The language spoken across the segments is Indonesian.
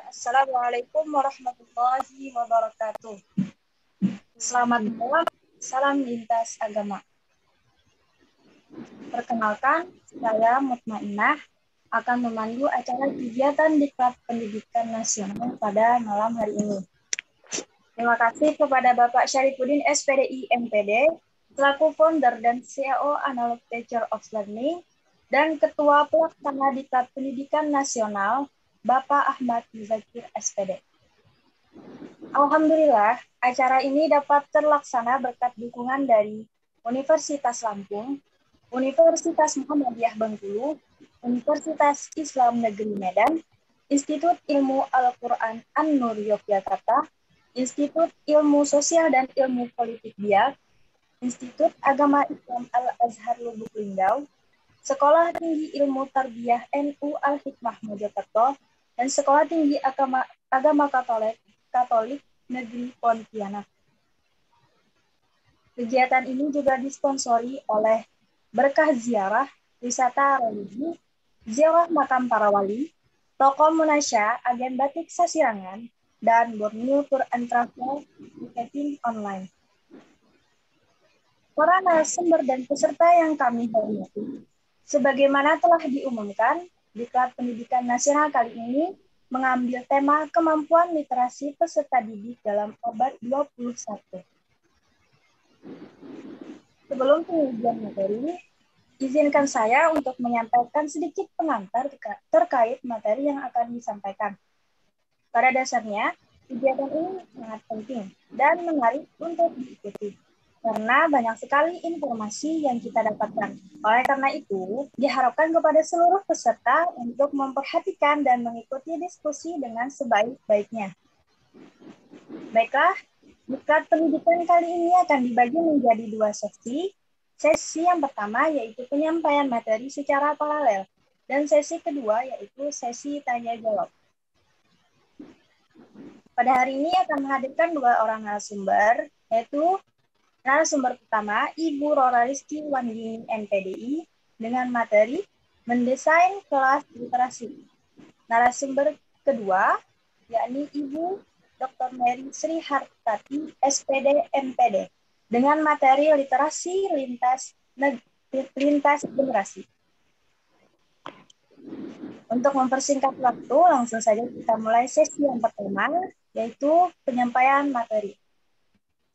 Assalamualaikum warahmatullahi wabarakatuh. Selamat malam, salam lintas agama. Perkenalkan, saya Mutmainah akan memandu acara kegiatan Diklat Pendidikan Nasional pada malam hari ini. Terima kasih kepada Bapak Syarifuddin SPDI MPD, selaku founder dan CEO Analog Teacher of Learning, dan Ketua Pelaksana Diklat Pendidikan Nasional, Bapak Ahmad Muzakir SPD. Alhamdulillah, acara ini dapat terlaksana berkat dukungan dari Universitas Lampung, Universitas Muhammadiyah Bengkulu, Universitas Islam Negeri Medan, Institut Ilmu Al-Quran An-Nur Yogyakarta, Institut Ilmu Sosial dan Ilmu Politik Biak, Institut Agama Islam Al-Azhar Lubuk Linggau, Sekolah Tinggi Ilmu Tarbiyah NU Al-Hikmah Mojokerto, dan Sekolah Tinggi Agama Katolik Negeri Pontianak. Kegiatan ini juga disponsori oleh Berkah Ziarah, Wisata Religi, Ziarah Makam Para Wali, Toko Munasya, Agen Batik Sasirangan, dan Borneo Tour and Travel Ticketing Online. Para narasumber dan peserta yang kami hormati, sebagaimana telah diumumkan, Diklat Pendidikan Nasional kali ini mengambil tema kemampuan literasi peserta didik dalam abad 21. Sebelum pengujian materi, izinkan saya untuk menyampaikan sedikit pengantar terkait materi yang akan disampaikan. Pada dasarnya, kegiatan ini sangat penting dan menarik untuk diikuti, karena banyak sekali informasi yang kita dapatkan. Oleh karena itu, diharapkan kepada seluruh peserta untuk memperhatikan dan mengikuti diskusi dengan sebaik-baiknya. Baiklah, Diklat Pendidikan kali ini akan dibagi menjadi 2 sesi. Sesi yang pertama yaitu penyampaian materi secara paralel, dan sesi kedua yaitu sesi tanya-jawab. Pada hari ini akan menghadirkan 2 orang narasumber, yaitu narasumber pertama, Ibu Rora Rizky Wandini MPDI, dengan materi mendesain kelas literasi. Narasumber kedua, yakni Ibu Dr. Mary Sri Hartati, SPD MPD, dengan materi literasi lintas generasi. Untuk mempersingkat waktu, langsung saja kita mulai sesi yang pertama, yaitu penyampaian materi.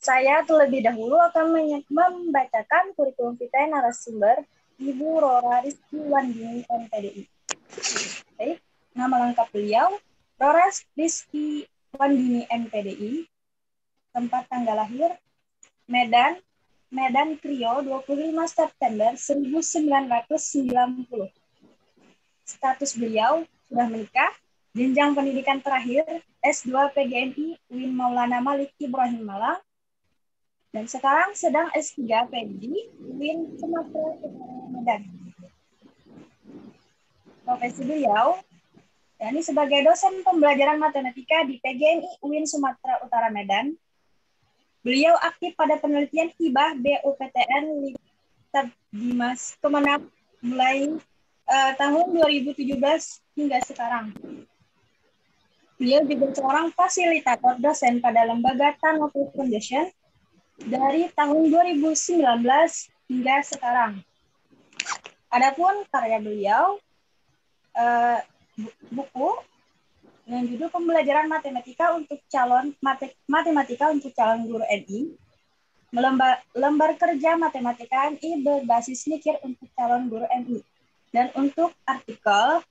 Saya terlebih dahulu akan membacakan kurikulum vitae narasumber Ibu Rora Rizky Wandini MPDI. Baik, nama lengkap beliau, Rora Rizky Wandini MPDI, tempat tanggal lahir, Medan Krio, 25 September 1990. Status beliau sudah menikah, jenjang pendidikan terakhir S2 PGMI UIN Maulana Malik Ibrahim Malang, dan sekarang sedang S3 PhD UIN Sumatera Utara Medan. Profesi beliau yakni sebagai dosen pembelajaran matematika di PGMI UIN Sumatera Utara Medan. Beliau aktif pada penelitian hibah BUPTN Dimas Kemenap mulai tahun 2017 hingga sekarang. Beliau juga seorang fasilitator dosen pada lembaga Tanoto Foundation dari tahun 2019 hingga sekarang. Adapun karya beliau, buku dengan judul Pembelajaran Matematika untuk Calon Guru NI, lembar kerja Matematika NI berbasis mikir untuk calon guru NI. Dan untuk artikel,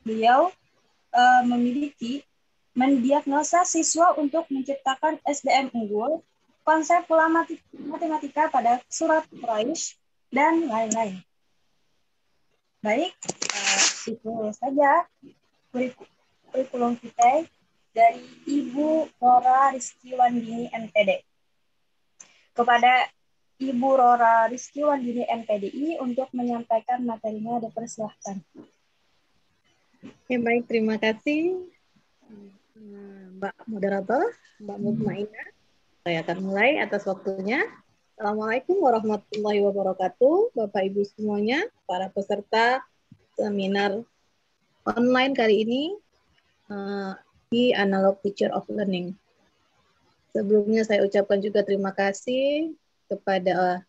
beliau memiliki mendiagnosa siswa untuk menciptakan SDM unggul, konsep pola matematika pada surat Quraisy, dan lain-lain. Baik, itu saja kurikulum vitae dari Ibu Rora Rizky Wandini MPD. Kepada Ibu Rora Rizky Wandini MPDI untuk menyampaikan materinya, dipersilahkan. Ya, baik, terima kasih Mbak Moderator, Mbak Mutmainah. Saya akan mulai atas waktunya. Assalamualaikum warahmatullahi wabarakatuh, Bapak Ibu semuanya, para peserta seminar online kali ini. di Analog Teacher of Learning. Sebelumnya saya ucapkan juga terima kasih kepada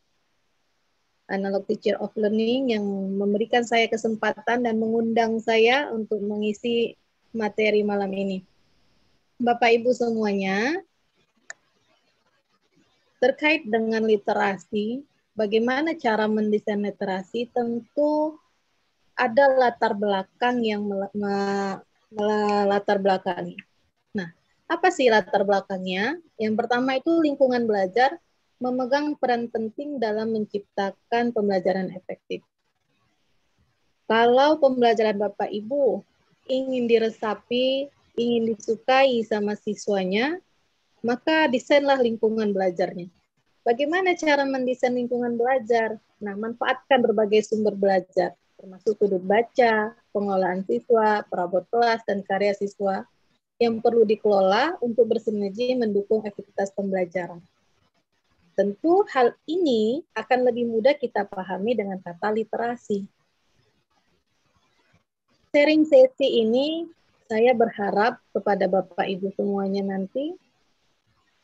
Analog Teacher of Learning yang memberikan saya kesempatan dan mengundang saya untuk mengisi materi malam ini. Bapak Ibu semuanya, terkait dengan literasi, bagaimana cara mendesain literasi, tentu ada latar belakang yang melatar belakangi. Nah, apa sih latar belakangnya? Yang pertama itu lingkungan belajar memegang peran penting dalam menciptakan pembelajaran efektif. Kalau pembelajaran Bapak Ibu ingin diresapi, ingin disukai sama siswanya, maka desainlah lingkungan belajarnya. Bagaimana cara mendesain lingkungan belajar? Nah, manfaatkan berbagai sumber belajar, termasuk sudut baca, pengolahan siswa, perabot kelas, dan karya siswa yang perlu dikelola untuk bersinergi mendukung efektivitas pembelajaran. Tentu hal ini akan lebih mudah kita pahami dengan kata literasi. Sharing sesi ini saya berharap kepada Bapak Ibu semuanya nanti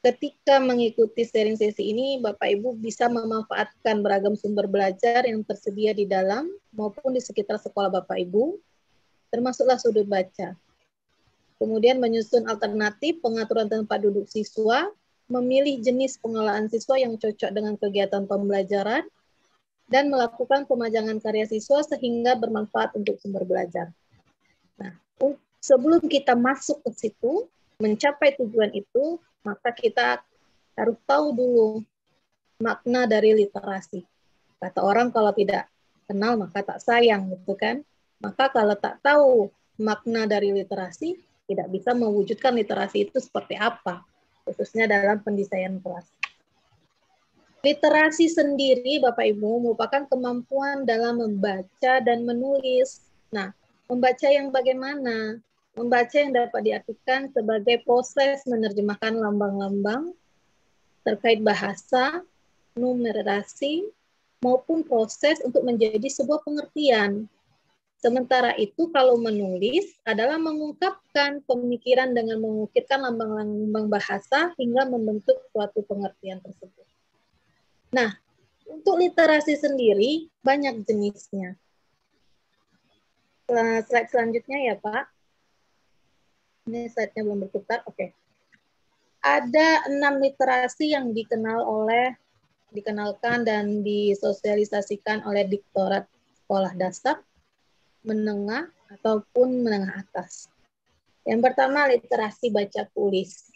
ketika mengikuti sharing sesi ini Bapak Ibu bisa memanfaatkan beragam sumber belajar yang tersedia di dalam maupun di sekitar sekolah Bapak Ibu, termasuklah sudut baca. Kemudian menyusun alternatif pengaturan tempat duduk siswa, memilih jenis pengolahan siswa yang cocok dengan kegiatan pembelajaran, dan melakukan pemajangan karya siswa sehingga bermanfaat untuk sumber belajar. Nah, sebelum kita masuk ke situ, mencapai tujuan itu, maka kita harus tahu dulu makna dari literasi. Kata orang kalau tidak kenal maka tak sayang, gitu kan? Maka kalau tak tahu makna dari literasi, tidak bisa mewujudkan literasi itu seperti apa, khususnya dalam pendesainan kelas. Literasi sendiri, Bapak Ibu, merupakan kemampuan dalam membaca dan menulis. Nah, membaca yang bagaimana? Membaca yang dapat diartikan sebagai proses menerjemahkan lambang-lambang terkait bahasa, numerasi, maupun proses untuk menjadi sebuah pengertian. Sementara itu kalau menulis adalah mengungkapkan pemikiran dengan mengukirkan lambang-lambang bahasa hingga membentuk suatu pengertian tersebut. Nah, untuk literasi sendiri banyak jenisnya. Slide selanjutnya ya Pak. Ini slide-nya belum berputar, oke. Ada 6 literasi yang dikenalkan dan disosialisasikan oleh Direktorat Sekolah Dasar, Menengah, ataupun menengah atas. Yang pertama, literasi baca tulis.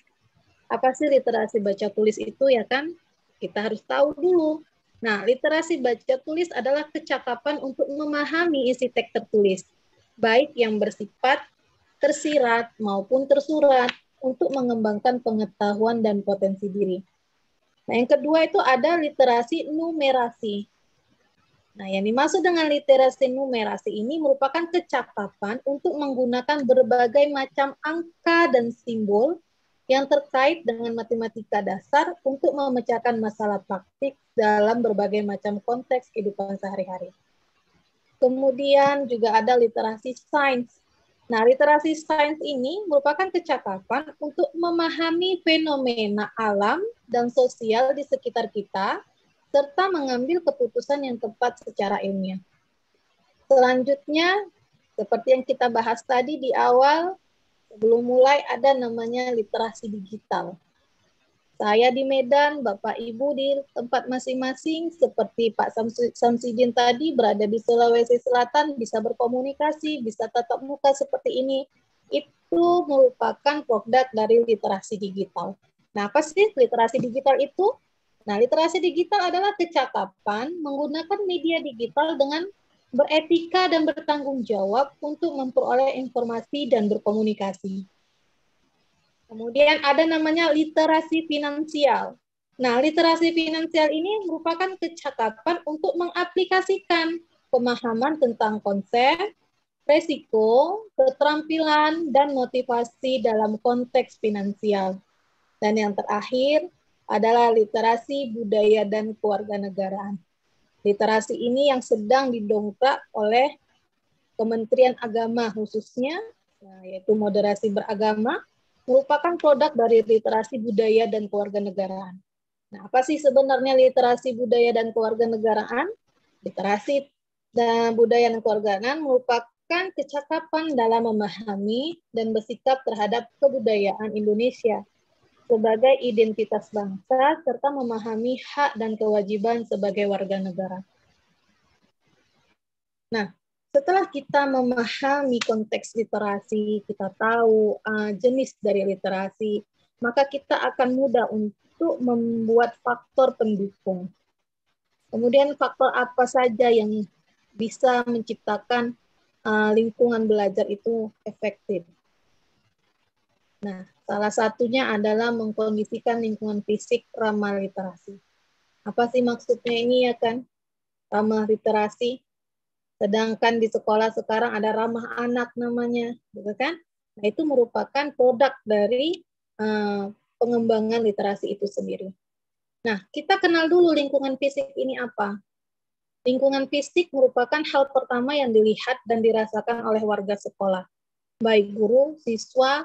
Apa sih literasi baca tulis itu ya kan? Kita harus tahu dulu. Nah, literasi baca tulis adalah kecakapan untuk memahami isi teks tertulis, baik yang bersifat tersirat maupun tersurat, untuk mengembangkan pengetahuan dan potensi diri. Nah, yang kedua itu ada literasi numerasi. Nah, yang dimaksud dengan literasi numerasi ini merupakan kecakapan untuk menggunakan berbagai macam angka dan simbol yang terkait dengan matematika dasar untuk memecahkan masalah praktik dalam berbagai macam konteks kehidupan sehari-hari. Kemudian juga ada literasi sains. Nah, literasi sains ini merupakan kecakapan untuk memahami fenomena alam dan sosial di sekitar kita, serta mengambil keputusan yang tepat secara ilmiah. Selanjutnya, seperti yang kita bahas tadi di awal, sebelum mulai ada namanya literasi digital. Saya di Medan, Bapak Ibu di tempat masing-masing, seperti Pak Samsidin tadi berada di Sulawesi Selatan, bisa berkomunikasi, bisa tatap muka seperti ini. Itu merupakan produk dari literasi digital. Nah, apa sih literasi digital itu? Nah, literasi digital adalah kecakapan menggunakan media digital dengan beretika dan bertanggung jawab untuk memperoleh informasi dan berkomunikasi. Kemudian ada namanya literasi finansial. Nah, literasi finansial ini merupakan kecakapan untuk mengaplikasikan pemahaman tentang konsep, resiko, keterampilan, dan motivasi dalam konteks finansial. Dan yang terakhir adalah literasi budaya dan kewarganegaraan. Literasi ini yang sedang didongkrak oleh Kementerian Agama khususnya, yaitu moderasi beragama, merupakan produk dari literasi budaya dan kewarganegaraan. Nah, apa sih sebenarnya literasi budaya dan kewarganegaraan? Literasi dan budaya dan kewarganegaraan merupakan kecakapan dalam memahami dan bersikap terhadap kebudayaan Indonesia sebagai identitas bangsa serta memahami hak dan kewajiban sebagai warga negara. Nah, setelah kita memahami konteks literasi, kita tahu jenis dari literasi, maka kita akan mudah untuk membuat faktor pendukung. Kemudian faktor apa saja yang bisa menciptakan lingkungan belajar itu efektif. Nah, salah satunya adalah mengkondisikan lingkungan fisik ramah literasi. Apa sih maksudnya ini ya kan? Ramah literasi. Sedangkan di sekolah sekarang ada ramah anak namanya, gitu kan? Nah, itu merupakan produk dari pengembangan literasi itu sendiri. Nah, kita kenal dulu lingkungan fisik ini apa. Lingkungan fisik merupakan hal pertama yang dilihat dan dirasakan oleh warga sekolah, baik guru, siswa,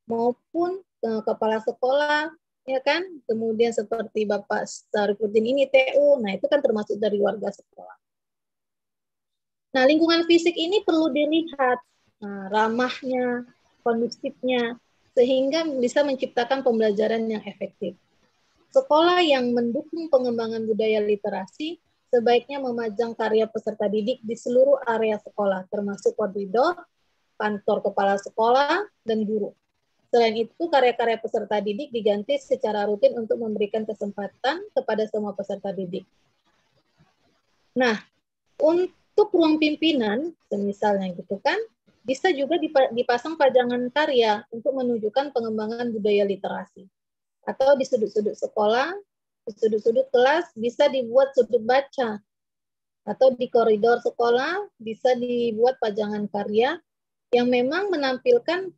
maupun kepala sekolah, ya kan? Kemudian seperti Bapak Sarifudin ini TU, nah itu kan termasuk dari warga sekolah. Nah, lingkungan fisik ini perlu dilihat ramahnya, kondusifnya, sehingga bisa menciptakan pembelajaran yang efektif. Sekolah yang mendukung pengembangan budaya literasi sebaiknya memajang karya peserta didik di seluruh area sekolah, termasuk koridor, kantor kepala sekolah, dan guru. Selain itu, karya-karya peserta didik diganti secara rutin untuk memberikan kesempatan kepada semua peserta didik. Nah, untuk ruang pimpinan, misalnya gitu kan, bisa juga dipasang pajangan karya untuk menunjukkan pengembangan budaya literasi. Atau di sudut-sudut sekolah, di sudut-sudut kelas bisa dibuat sudut baca. Atau di koridor sekolah bisa dibuat pajangan karya yang memang menampilkan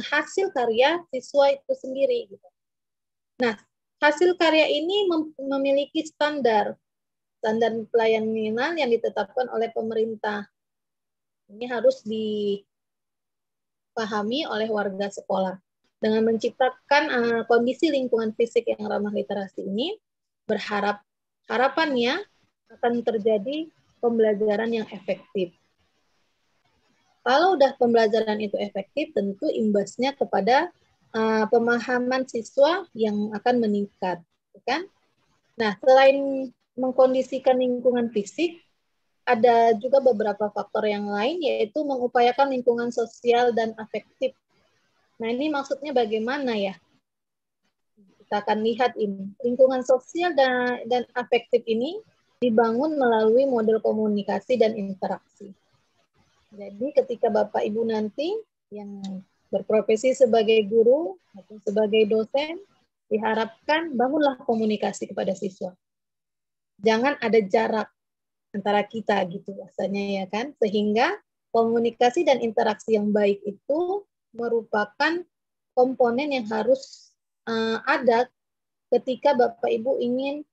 hasil karya siswa itu sendiri. Nah, hasil karya ini memiliki standar pelayanan minimal yang ditetapkan oleh pemerintah. Ini harus dipahami oleh warga sekolah. Dengan menciptakan kondisi lingkungan fisik yang ramah literasi ini, harapannya akan terjadi pembelajaran yang efektif. Kalau udah pembelajaran itu efektif, tentu imbasnya kepada pemahaman siswa yang akan meningkat, kan? Nah, selain mengkondisikan lingkungan fisik, ada juga beberapa faktor yang lain, yaitu mengupayakan lingkungan sosial dan afektif. Nah, ini maksudnya bagaimana ya? Kita akan lihat ini. Lingkungan sosial dan afektif ini dibangun melalui model komunikasi dan interaksi. Jadi ketika Bapak Ibu nanti yang berprofesi sebagai guru atau sebagai dosen, diharapkan bangunlah komunikasi kepada siswa. Jangan ada jarak antara kita gitu rasanya ya kan, sehingga komunikasi dan interaksi yang baik itu merupakan komponen yang harus ada ketika Bapak Ibu ingin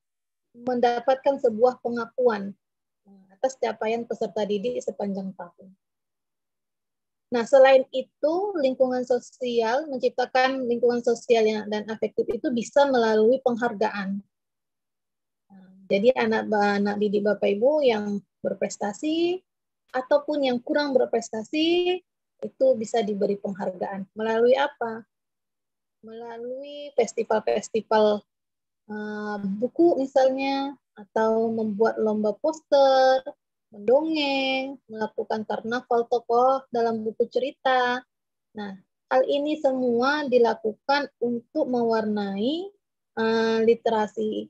mendapatkan sebuah pengakuan atas capaian peserta didik sepanjang tahun. Nah, selain itu, lingkungan sosial, menciptakan lingkungan sosial dan afektif itu bisa melalui penghargaan. Jadi anak didik Bapak Ibu yang berprestasi ataupun yang kurang berprestasi itu bisa diberi penghargaan. Melalui apa? Melalui festival-festival buku misalnya, atau membuat lomba poster, mendongeng, melakukan karnaval tokoh dalam buku cerita. Nah, hal ini semua dilakukan untuk mewarnai literasi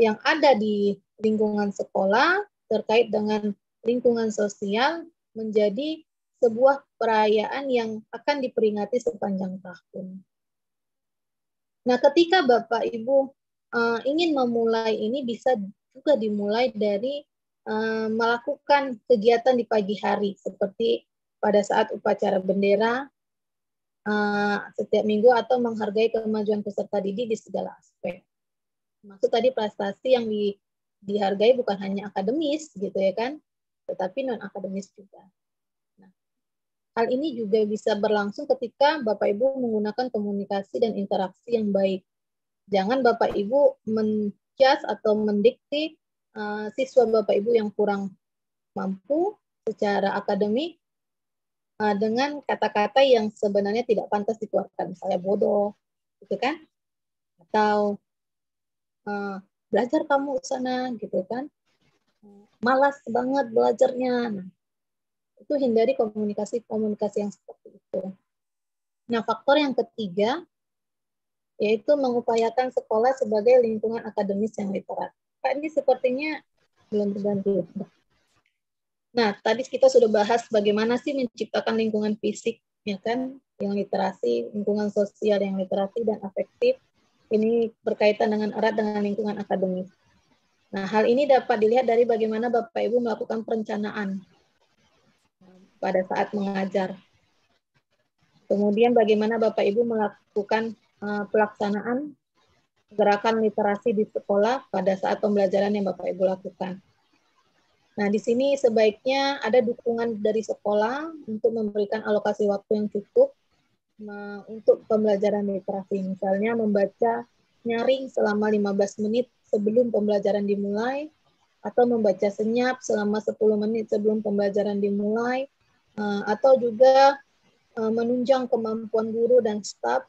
yang ada di lingkungan sekolah terkait dengan lingkungan sosial menjadi sebuah perayaan yang akan diperingati sepanjang tahun. Nah, ketika Bapak Ibu ingin memulai ini, bisa juga dimulai dari melakukan kegiatan di pagi hari, seperti pada saat upacara bendera setiap minggu, atau menghargai kemajuan peserta didik di segala aspek. Maksud tadi prestasi yang dihargai bukan hanya akademis gitu ya kan, tetapi non akademis juga. Nah, Hal ini juga bisa berlangsung ketika Bapak Ibu menggunakan komunikasi dan interaksi yang baik. Jangan Bapak Ibu menjudge atau mendikte siswa Bapak Ibu yang kurang mampu secara akademik dengan kata-kata yang sebenarnya tidak pantas dikeluarkan, misalnya bodoh, gitu kan? Atau belajar kamu sana, gitu kan? Malas banget belajarnya. Nah, itu hindari komunikasi yang seperti itu. Nah, faktor yang ketiga yaitu mengupayakan sekolah sebagai lingkungan akademis yang literat. Pak, ini sepertinya belum terbantu. Nah, tadi kita sudah bahas bagaimana sih menciptakan lingkungan fisik, ya kan, yang literasi, lingkungan sosial yang literasi dan afektif. Ini berkaitan dengan erat dengan lingkungan akademis. Nah, hal ini dapat dilihat dari bagaimana Bapak Ibu melakukan perencanaan pada saat mengajar. Kemudian bagaimana Bapak Ibu melakukan pelaksanaan gerakan literasi di sekolah pada saat pembelajaran yang Bapak Ibu lakukan. Nah, di sini sebaiknya ada dukungan dari sekolah untuk memberikan alokasi waktu yang cukup untuk pembelajaran literasi. Misalnya membaca nyaring selama 15 menit sebelum pembelajaran dimulai, atau membaca senyap selama 10 menit sebelum pembelajaran dimulai, atau juga menunjang kemampuan guru dan staf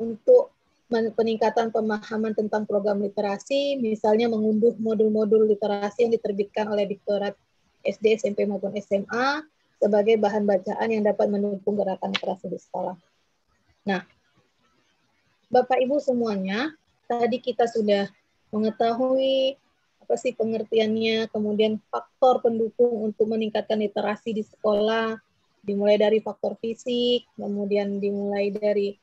untuk peningkatan pemahaman tentang program literasi, misalnya mengunduh modul-modul literasi yang diterbitkan oleh Diktorat SD, SMP maupun SMA sebagai bahan bacaan yang dapat mendukung gerakan literasi di sekolah. Nah, Bapak Ibu semuanya, tadi kita sudah mengetahui apa sih pengertiannya, kemudian faktor pendukung untuk meningkatkan literasi di sekolah, dimulai dari faktor fisik, kemudian dimulai dari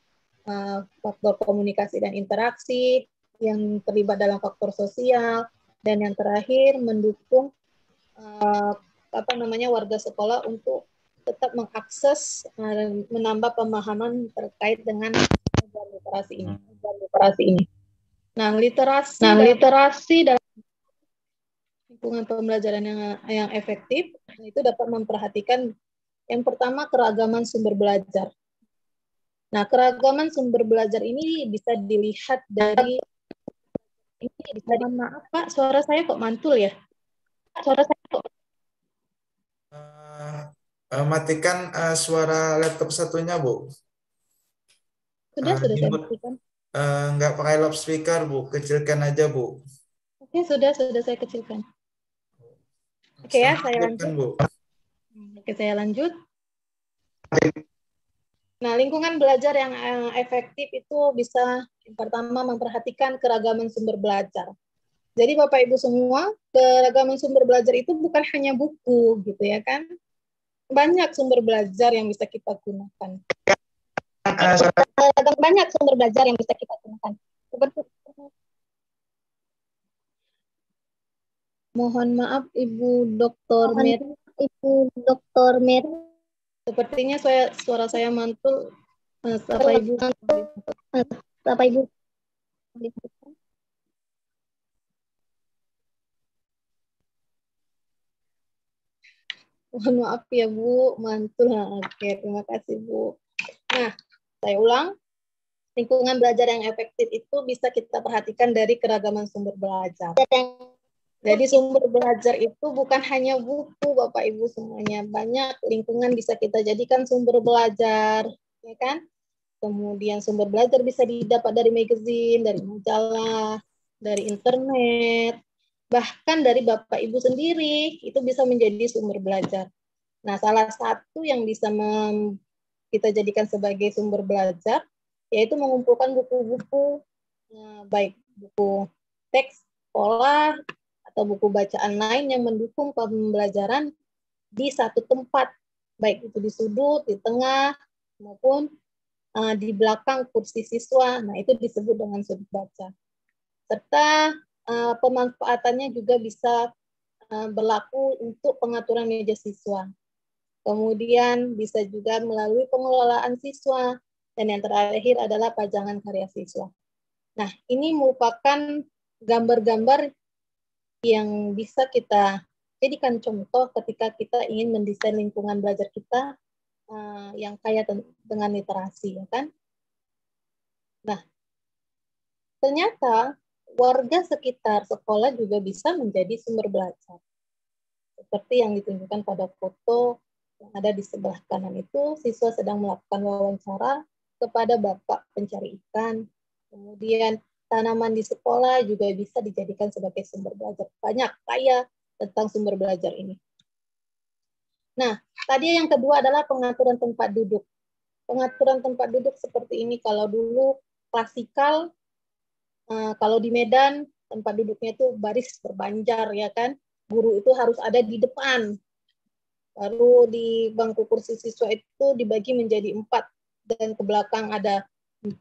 faktor komunikasi dan interaksi, yang terlibat dalam faktor sosial, dan yang terakhir mendukung warga sekolah untuk tetap mengakses menambah pemahaman terkait dengan literasi ini. Nah, literasi dalam lingkungan pembelajaran yang efektif itu dapat memperhatikan yang pertama keragaman sumber belajar. Nah, keragaman sumber belajar ini bisa dilihat dari mohon maaf Pak, suara saya kok mantul ya? Matikan suara laptop satunya, Bu. Sudah saya Dimut, matikan. nggak pakai loudspeaker, Bu. Kecilkan aja, Bu. Oke, sudah saya kecilkan. Oke ya, saya lanjut. Bu. Oke, saya lanjut. Nah, lingkungan belajar yang efektif itu bisa yang pertama memperhatikan keragaman sumber belajar. Jadi Bapak Ibu semua, keragaman sumber belajar itu bukan hanya buku gitu ya kan. Banyak sumber belajar yang bisa kita gunakan. Banyak sumber belajar yang bisa kita gunakan. Mohon maaf Ibu Dr. Mer. Sepertinya suara saya mantul. Bapak Ibu. Mohon maaf ya Bu, mantul. Oke, terima kasih Bu. Nah, saya ulang. Lingkungan belajar yang efektif itu bisa kita perhatikan dari keragaman sumber belajar. Jadi sumber belajar itu bukan hanya buku Bapak Ibu semuanya. Banyak lingkungan bisa kita jadikan sumber belajar, ya kan? Kemudian sumber belajar bisa didapat dari magazine, dari majalah, dari internet, bahkan dari Bapak Ibu sendiri, itu bisa menjadi sumber belajar. Nah, salah satu yang bisa kita jadikan sebagai sumber belajar, yaitu mengumpulkan buku-buku, baik buku teks sekolah, atau buku bacaan lain yang mendukung pembelajaran di satu tempat, baik itu di sudut, di tengah, maupun di belakang kursi siswa. Nah, itu disebut dengan sudut baca. Serta pemanfaatannya juga bisa berlaku untuk pengaturan meja siswa. Kemudian bisa juga melalui pengelolaan siswa. Dan yang terakhir adalah pajangan karya siswa. Nah, ini merupakan gambar-gambar yang bisa kita jadikan contoh ketika kita ingin mendesain lingkungan belajar kita yang kaya dengan literasi, ya kan? Nah, ternyata warga sekitar sekolah juga bisa menjadi sumber belajar. Seperti yang ditunjukkan pada foto yang ada di sebelah kanan itu, siswa sedang melakukan wawancara kepada bapak pencari ikan. Kemudian tanaman di sekolah juga bisa dijadikan sebagai sumber belajar. Banyak kaya tentang sumber belajar ini. Nah, tadi yang kedua adalah pengaturan tempat duduk. Pengaturan tempat duduk seperti ini, kalau dulu klasikal, kalau di Medan tempat duduknya itu baris berbanjar, ya kan? Guru itu harus ada di depan. Lalu di bangku kursi siswa itu dibagi menjadi 4 dan ke belakang ada 4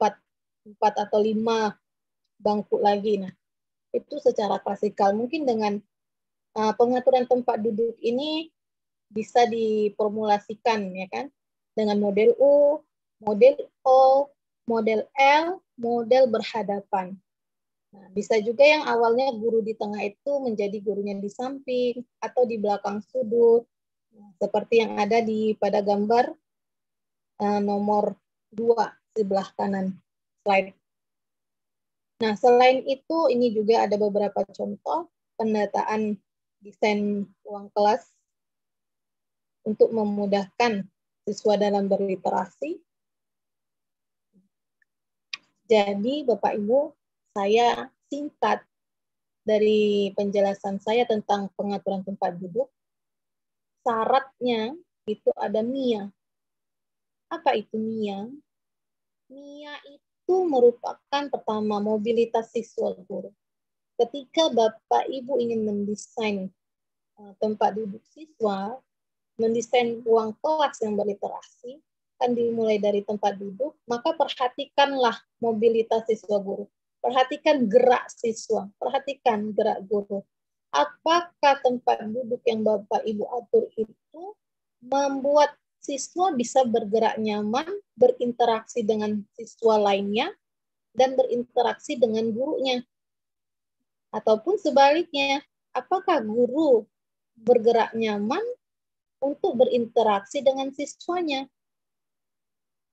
atau 5 bangku lagi. Nah, itu secara klasikal. Mungkin dengan pengaturan tempat duduk ini bisa diformulasikan, ya kan? Dengan model U, model O, model L, model berhadapan. Nah, bisa juga yang awalnya guru di tengah itu menjadi gurunya di samping atau di belakang sudut. Seperti yang ada pada gambar nomor 2 sebelah kanan slide. Nah, selain itu, ini juga ada beberapa contoh pendataan desain ruang kelas untuk memudahkan siswa dalam berliterasi. Jadi, Bapak Ibu, saya singkat dari penjelasan saya tentang pengaturan tempat duduk. Syaratnya itu ada MIA. Apa itu MIA? MIA itu merupakan pertama mobilitas siswa guru. Ketika Bapak Ibu ingin mendesain tempat duduk siswa, mendesain ruang kelas yang berliterasi, kan dimulai dari tempat duduk, maka perhatikanlah mobilitas siswa guru. Perhatikan gerak siswa, perhatikan gerak guru. Apakah tempat duduk yang Bapak Ibu atur itu membuat siswa bisa bergerak nyaman, berinteraksi dengan siswa lainnya, dan berinteraksi dengan gurunya? Ataupun sebaliknya, apakah guru bergerak nyaman untuk berinteraksi dengan siswanya?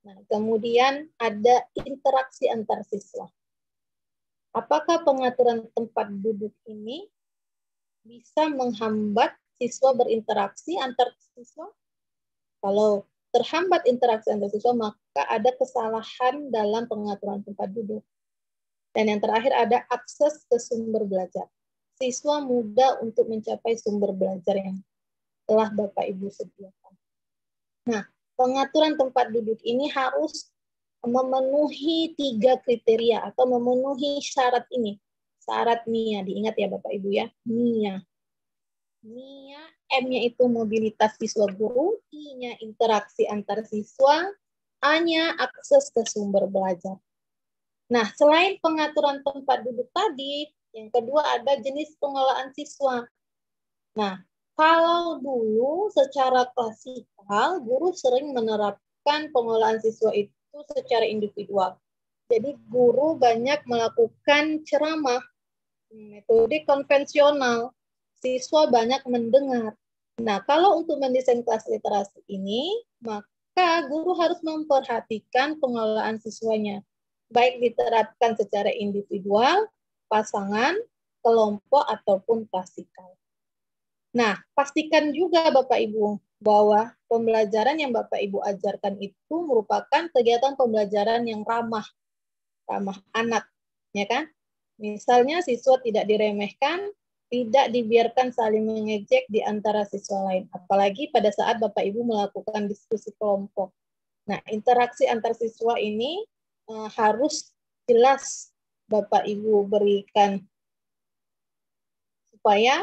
Nah, kemudian ada interaksi antar siswa. Apakah pengaturan tempat duduk ini bisa menghambat siswa berinteraksi antar siswa? Kalau terhambat interaksi antar siswa, maka ada kesalahan dalam pengaturan tempat duduk. Dan yang terakhir ada akses ke sumber belajar. Siswa mudah untuk mencapai sumber belajar yang telah Bapak Ibu sediakan. Nah, pengaturan tempat duduk ini harus memenuhi 3 kriteria atau memenuhi syarat ini. Syarat MIA, diingat ya Bapak Ibu ya, MIA. MIA, M-nya itu mobilitas siswa guru, I-nya interaksi antar siswa, A-nya akses ke sumber belajar. Nah, selain pengaturan tempat duduk tadi, yang kedua ada jenis pengelolaan siswa. Nah, kalau dulu secara klasikal, guru sering menerapkan pengelolaan siswa itu secara individual. Jadi guru banyak melakukan ceramah, metode konvensional, siswa banyak mendengar. Nah, kalau untuk mendesain kelas literasi ini, maka guru harus memperhatikan pengelolaan siswanya. Baik diterapkan secara individual, pasangan, kelompok, ataupun klasikal. Nah, pastikan juga Bapak Ibu bahwa pembelajaran yang Bapak Ibu ajarkan itu merupakan kegiatan pembelajaran yang ramah anak, ya kan? Misalnya siswa tidak diremehkan, tidak dibiarkan saling mengejek di antara siswa lain, apalagi pada saat Bapak Ibu melakukan diskusi kelompok. Nah, interaksi antar siswa ini harus jelas Bapak Ibu berikan supaya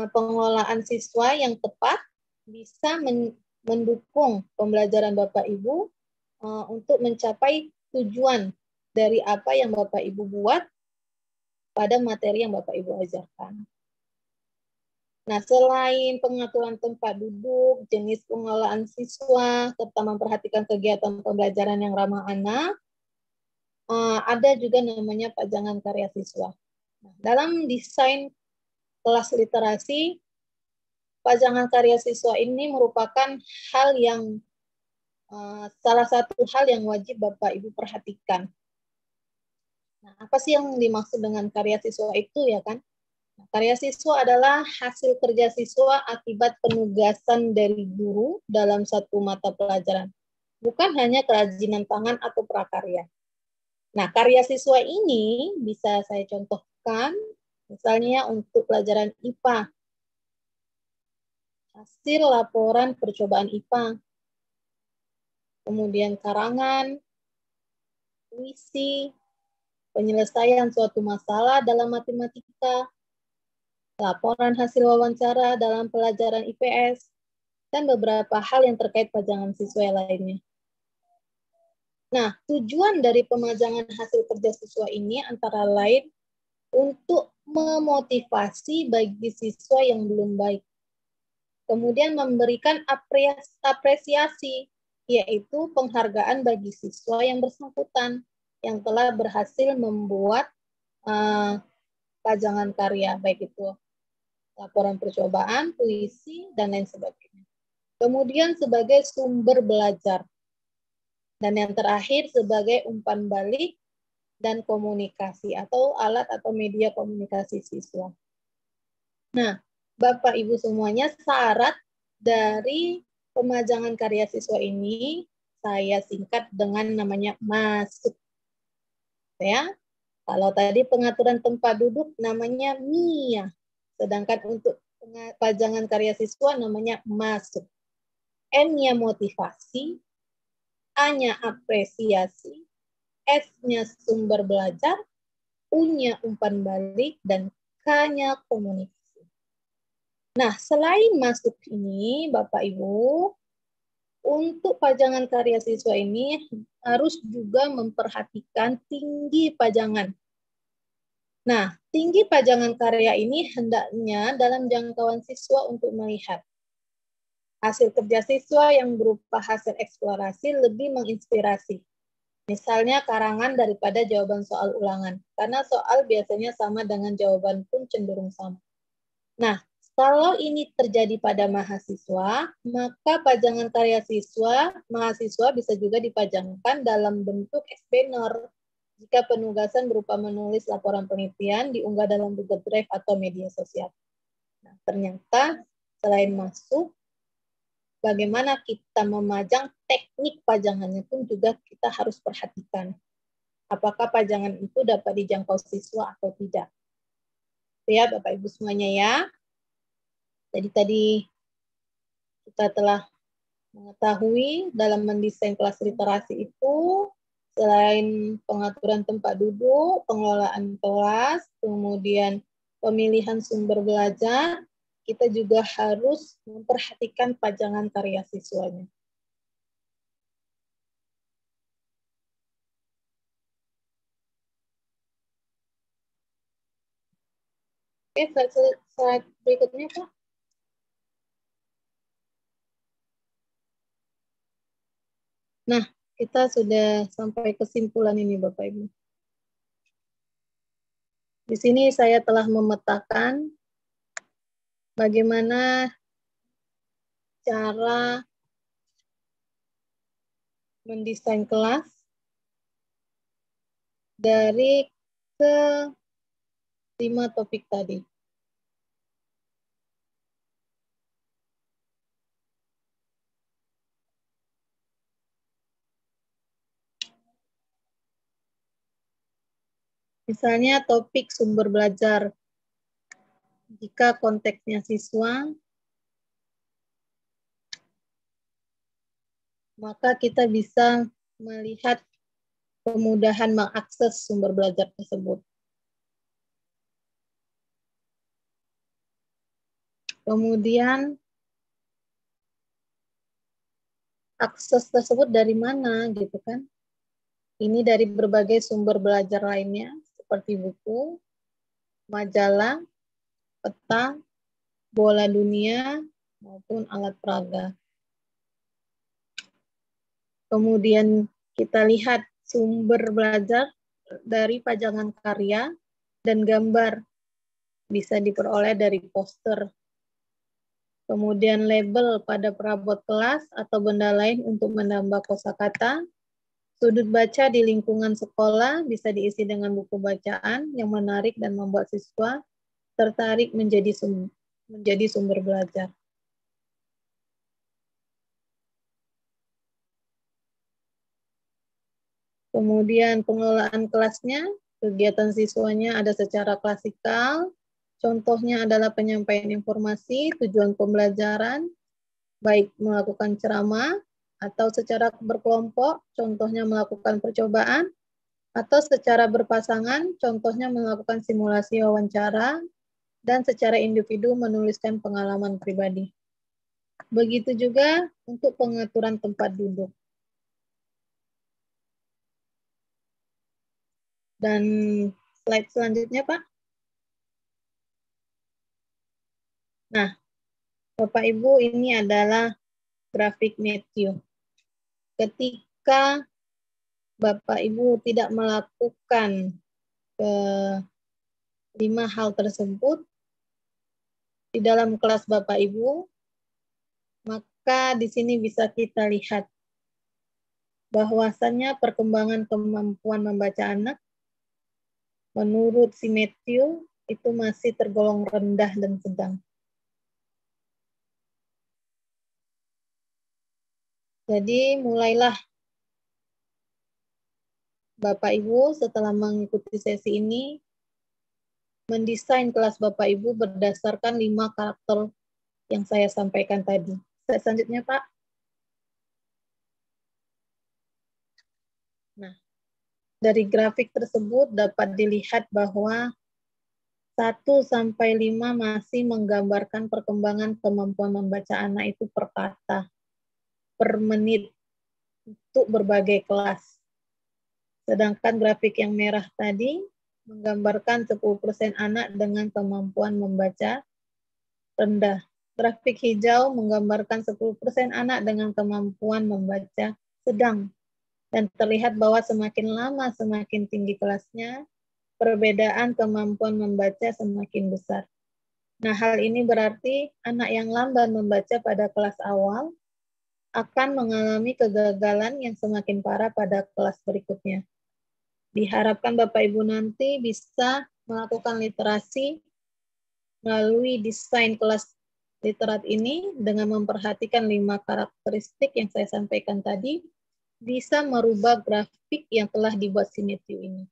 pengelolaan siswa yang tepat bisa mendukung pembelajaran Bapak Ibu untuk mencapai tujuan dari apa yang Bapak Ibu buat pada materi yang Bapak Ibu ajarkan. Nah, selain pengaturan tempat duduk, jenis pengelolaan siswa, serta memperhatikan kegiatan pembelajaran yang ramah anak, ada juga namanya pajangan karya siswa. Nah, dalam desain kelas literasi, pajangan karya siswa ini merupakan hal yang salah satu hal yang wajib Bapak Ibu perhatikan. Nah, apa sih yang dimaksud dengan karya siswa itu ya kan? Nah, karya siswa adalah hasil kerja siswa akibat penugasan dari guru dalam satu mata pelajaran. Bukan hanya kerajinan tangan atau prakarya. Nah, karya siswa ini bisa saya contohkan, misalnya untuk pelajaran IPA. Hasil laporan percobaan IPA. Kemudian karangan, puisi, penyelesaian suatu masalah dalam matematika, laporan hasil wawancara dalam pelajaran IPS, dan beberapa hal yang terkait pajangan siswa lainnya. Nah, tujuan dari pemajangan hasil kerja siswa ini antara lain untuk memotivasi bagi siswa yang belum baik. Kemudian memberikan apresiasi, yaitu penghargaan bagi siswa yang bersangkutan yang telah berhasil membuat pajangan karya, baik itu laporan percobaan, puisi, dan lain sebagainya. Kemudian sebagai sumber belajar. Dan yang terakhir sebagai umpan balik dan komunikasi atau alat atau media komunikasi siswa. Nah, Bapak Ibu semuanya, syarat dari pemajangan karya siswa ini saya singkat dengan namanya masuk. Ya. Kalau tadi pengaturan tempat duduk namanya MIA. Sedangkan untuk pajangan karya siswa namanya masuk. N-nya motivasi, A-nya apresiasi, S-nya sumber belajar, U-nya umpan balik, dan K-nya komunikasi. Nah, selain masuk ini, Bapak Ibu, untuk pajangan karya siswa ini harus juga memperhatikan tinggi pajangan. Nah, tinggi pajangan karya ini hendaknya dalam jangkauan siswa untuk melihat. Hasil kerja siswa yang berupa hasil eksplorasi lebih menginspirasi. Misalnya karangan daripada jawaban soal ulangan. Karena soal biasanya sama dengan jawaban pun cenderung sama. Nah, kalau ini terjadi pada mahasiswa, maka pajangan karya mahasiswa bisa juga dipajangkan dalam bentuk explainer. Jika penugasan berupa menulis laporan penelitian diunggah dalam Google Drive atau media sosial. Nah, ternyata selain masuk, bagaimana kita memajang teknik pajangannya pun juga kita harus perhatikan. Apakah pajangan itu dapat dijangkau siswa atau tidak. Ya, Bapak Ibu semuanya ya. Jadi tadi kita telah mengetahui dalam mendesain kelas literasi itu, selain pengaturan tempat duduk, pengelolaan kelas, kemudian pemilihan sumber belajar, kita juga harus memperhatikan pajangan karya siswanya. Oke, slide berikutnya, Pak. Nah, kita sudah sampai kesimpulan ini, Bapak Ibu. Di sini saya telah memetakan bagaimana cara mendesain kelas dari ke-5 topik tadi. Misalnya topik sumber belajar. Jika konteksnya siswa, maka kita bisa melihat kemudahan mengakses sumber belajar tersebut. Kemudian, akses tersebut dari mana, gitu kan? Ini dari berbagai sumber belajar lainnya, seperti buku, majalah, peta, bola dunia, maupun alat peraga. Kemudian kita lihat sumber belajar dari pajangan karya dan gambar. Bisa diperoleh dari poster. Kemudian label pada perabot kelas atau benda lain untuk menambah kosakata. Sudut baca di lingkungan sekolah bisa diisi dengan buku bacaan yang menarik dan membuat siswa tertarik menjadi sumber belajar. Kemudian pengelolaan kelasnya, kegiatan siswanya ada secara klasikal, contohnya adalah penyampaian informasi, tujuan pembelajaran, baik melakukan ceramah atau secara berkelompok, contohnya melakukan percobaan, atau secara berpasangan, contohnya melakukan simulasi wawancara, dan secara individu menuliskan pengalaman pribadi. Begitu juga untuk pengaturan tempat duduk. Dan slide selanjutnya, Pak. Nah, Bapak Ibu, ini adalah grafik Matthew. Ketika Bapak Ibu tidak melakukan 5 hal tersebut di dalam kelas Bapak Ibu, maka di sini bisa kita lihat bahwasannya perkembangan kemampuan membaca anak menurut si Matthew itu masih tergolong rendah dan sedang. Jadi mulailah Bapak Ibu setelah mengikuti sesi ini mendesain kelas Bapak Ibu berdasarkan 5 karakter yang saya sampaikan tadi. Selanjutnya, Pak. Nah, dari grafik tersebut dapat dilihat bahwa 1-5 masih menggambarkan perkembangan kemampuan membaca anak itu per kata, per menit, untuk berbagai kelas. Sedangkan grafik yang merah tadi menggambarkan 10% anak dengan kemampuan membaca rendah. Grafik hijau menggambarkan 10% anak dengan kemampuan membaca sedang. Dan terlihat bahwa semakin lama semakin tinggi kelasnya, perbedaan kemampuan membaca semakin besar. Nah, hal ini berarti anak yang lamban membaca pada kelas awal akan mengalami kegagalan yang semakin parah pada kelas berikutnya. Diharapkan Bapak Ibu nanti bisa melakukan literasi melalui desain kelas literat ini dengan memperhatikan 5 karakteristik yang saya sampaikan tadi, bisa merubah grafik yang telah dibuat si Matthew ini.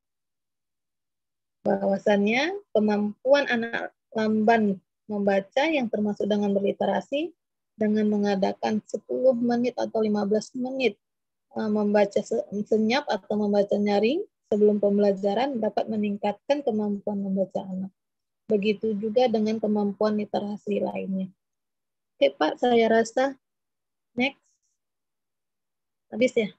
Bahwasannya kemampuan anak lamban membaca yang termasuk dengan berliterasi dengan mengadakan 10 menit atau 15 menit membaca senyap atau membaca nyaring sebelum pembelajaran dapat meningkatkan kemampuan membaca anak. Begitu juga dengan kemampuan literasi lainnya. Oke Pak, saya rasa next. Habis ya?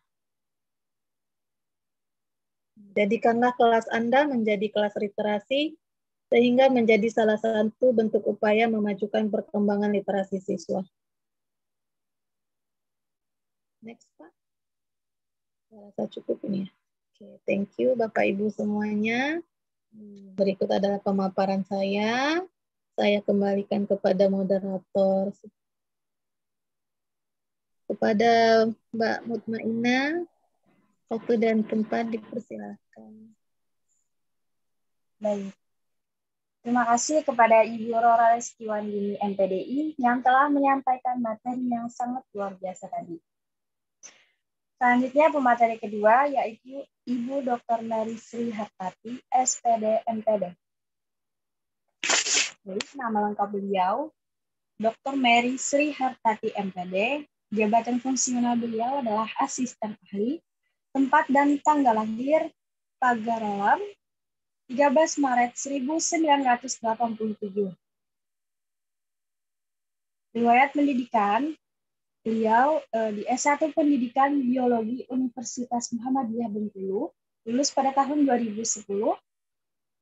Jadikanlah kelas Anda menjadi kelas literasi sehingga menjadi salah satu bentuk upaya memajukan perkembangan literasi siswa. Next, Pak. Saya rasa cukup ini ya. Oke, thank you Bapak Ibu semuanya. Berikut adalah pemaparan saya. Saya kembalikan kepada moderator. Kepada Mbak Mutmainah, waktu dan tempat dipersilakan. Baik. Terima kasih kepada Ibu Rora Reskiwandini MPDI yang telah menyampaikan materi yang sangat luar biasa tadi. Selanjutnya pemateri kedua yaitu Ibu Dr. Mary Sri Hartati, SPD MPD. Nama lengkap beliau, Dr. Mary Sri Hartati MPD, jabatan fungsional beliau adalah asisten ahli, tempat dan tanggal lahir Pagaralam, 13 Maret 1987. Riwayat pendidikan, beliau di S1 Pendidikan Biologi Universitas Muhammadiyah Bengkulu, lulus pada tahun 2010,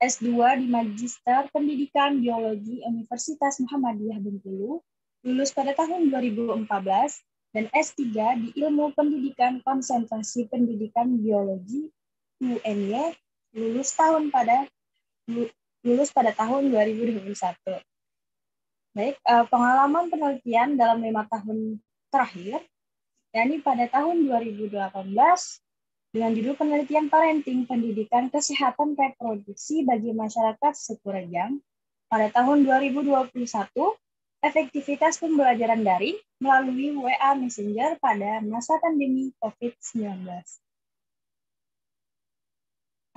S2 di Magister Pendidikan Biologi Universitas Muhammadiyah Bengkulu, lulus pada tahun 2014, dan S3 di Ilmu Pendidikan Konsentrasi Pendidikan Biologi UNY, lulus pada tahun 2021. Baik, pengalaman penelitian dalam 5 tahun terakhir, yakni pada tahun 2018, dengan judul penelitian parenting pendidikan kesehatan reproduksi bagi masyarakat Sekurajang, pada tahun 2021, efektivitas pembelajaran daring melalui WA Messenger pada masa pandemi COVID-19.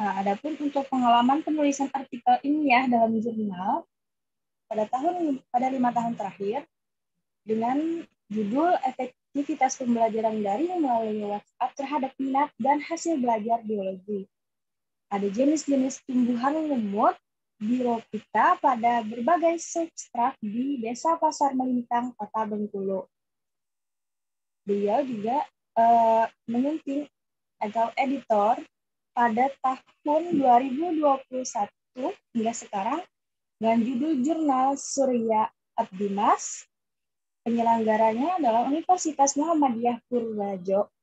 Nah, adapun untuk pengalaman penulisan artikel ilmiah dalam jurnal pada 5 tahun terakhir dengan judul efektivitas pembelajaran daring melalui WhatsApp terhadap minat dan hasil belajar biologi. Ada jenis-jenis tumbuhan lumut Birophyta pada berbagai substrat di Desa Pasar Melintang, Kota Bengkulu. Beliau juga menyunting atau editor pada tahun 2021 hingga sekarang dengan judul Jurnal Surya Abdimas. Penyelenggaranya adalah Universitas Muhammadiyah Purworejo,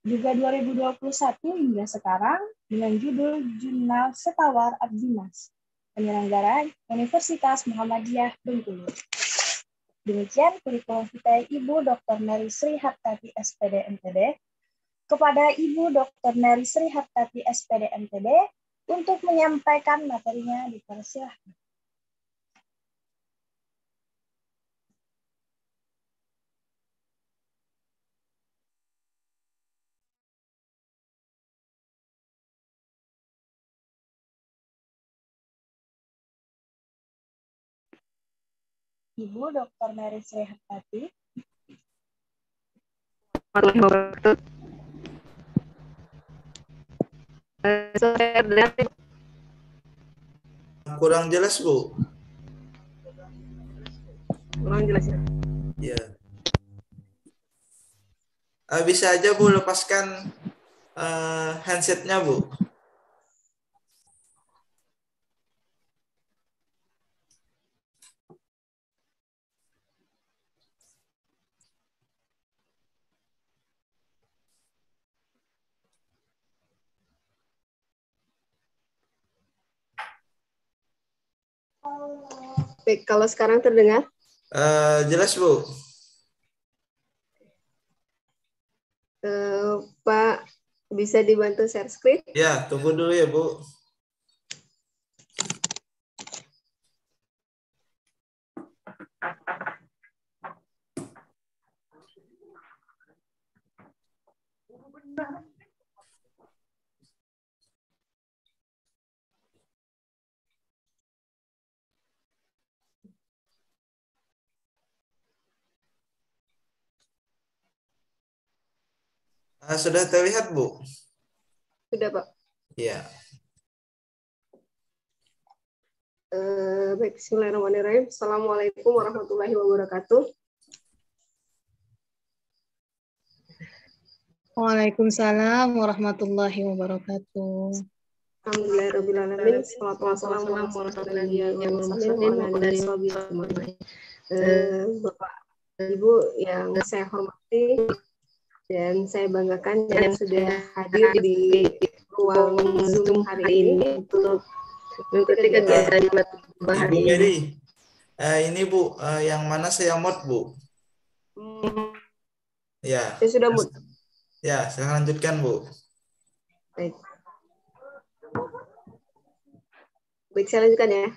juga 2021 hingga sekarang dengan judul Jurnal Setawar Abdimas. Penyelenggara Universitas Muhammadiyah Bengkulu. Demikian kurikulum vitae Ibu Dr. Mary Sri Hartati SPD MTD. Kepada Ibu Dr. Mary Sri Hartati SPD MTD untuk menyampaikan materinya dipersilahkan. Ibu Dr. Mary Sri Hartati. Kurang jelas, Bu. Kurang jelas ya. Ya. Bisa aja Bu lepaskan handsetnya, Bu. Baik, kalau sekarang terdengar? Jelas, Bu. Pak, bisa dibantu share screen? Ya, tunggu dulu ya, Bu. Sudah terlihat, Bu? Sudah, Pak. Ya. Baik, bismillahirrahmanirrahim. Assalamualaikum warahmatullahi wabarakatuh. Waalaikumsalam warahmatullahi wabarakatuh. Alhamdulillahirrahmanirrahim. Assalamualaikum warahmatullahi wabarakatuh. Bapak, Ibu yang saya hormati dan saya banggakan yang sudah hadir di ruang Zoom hari ini untuk mengikuti kegiatan Bu Mary, ini Bu, yang mana saya mod, Bu? Ya. Saya sudah mod. Ya, saya lanjutkan, Bu. Baik. Baik, saya lanjutkan ya.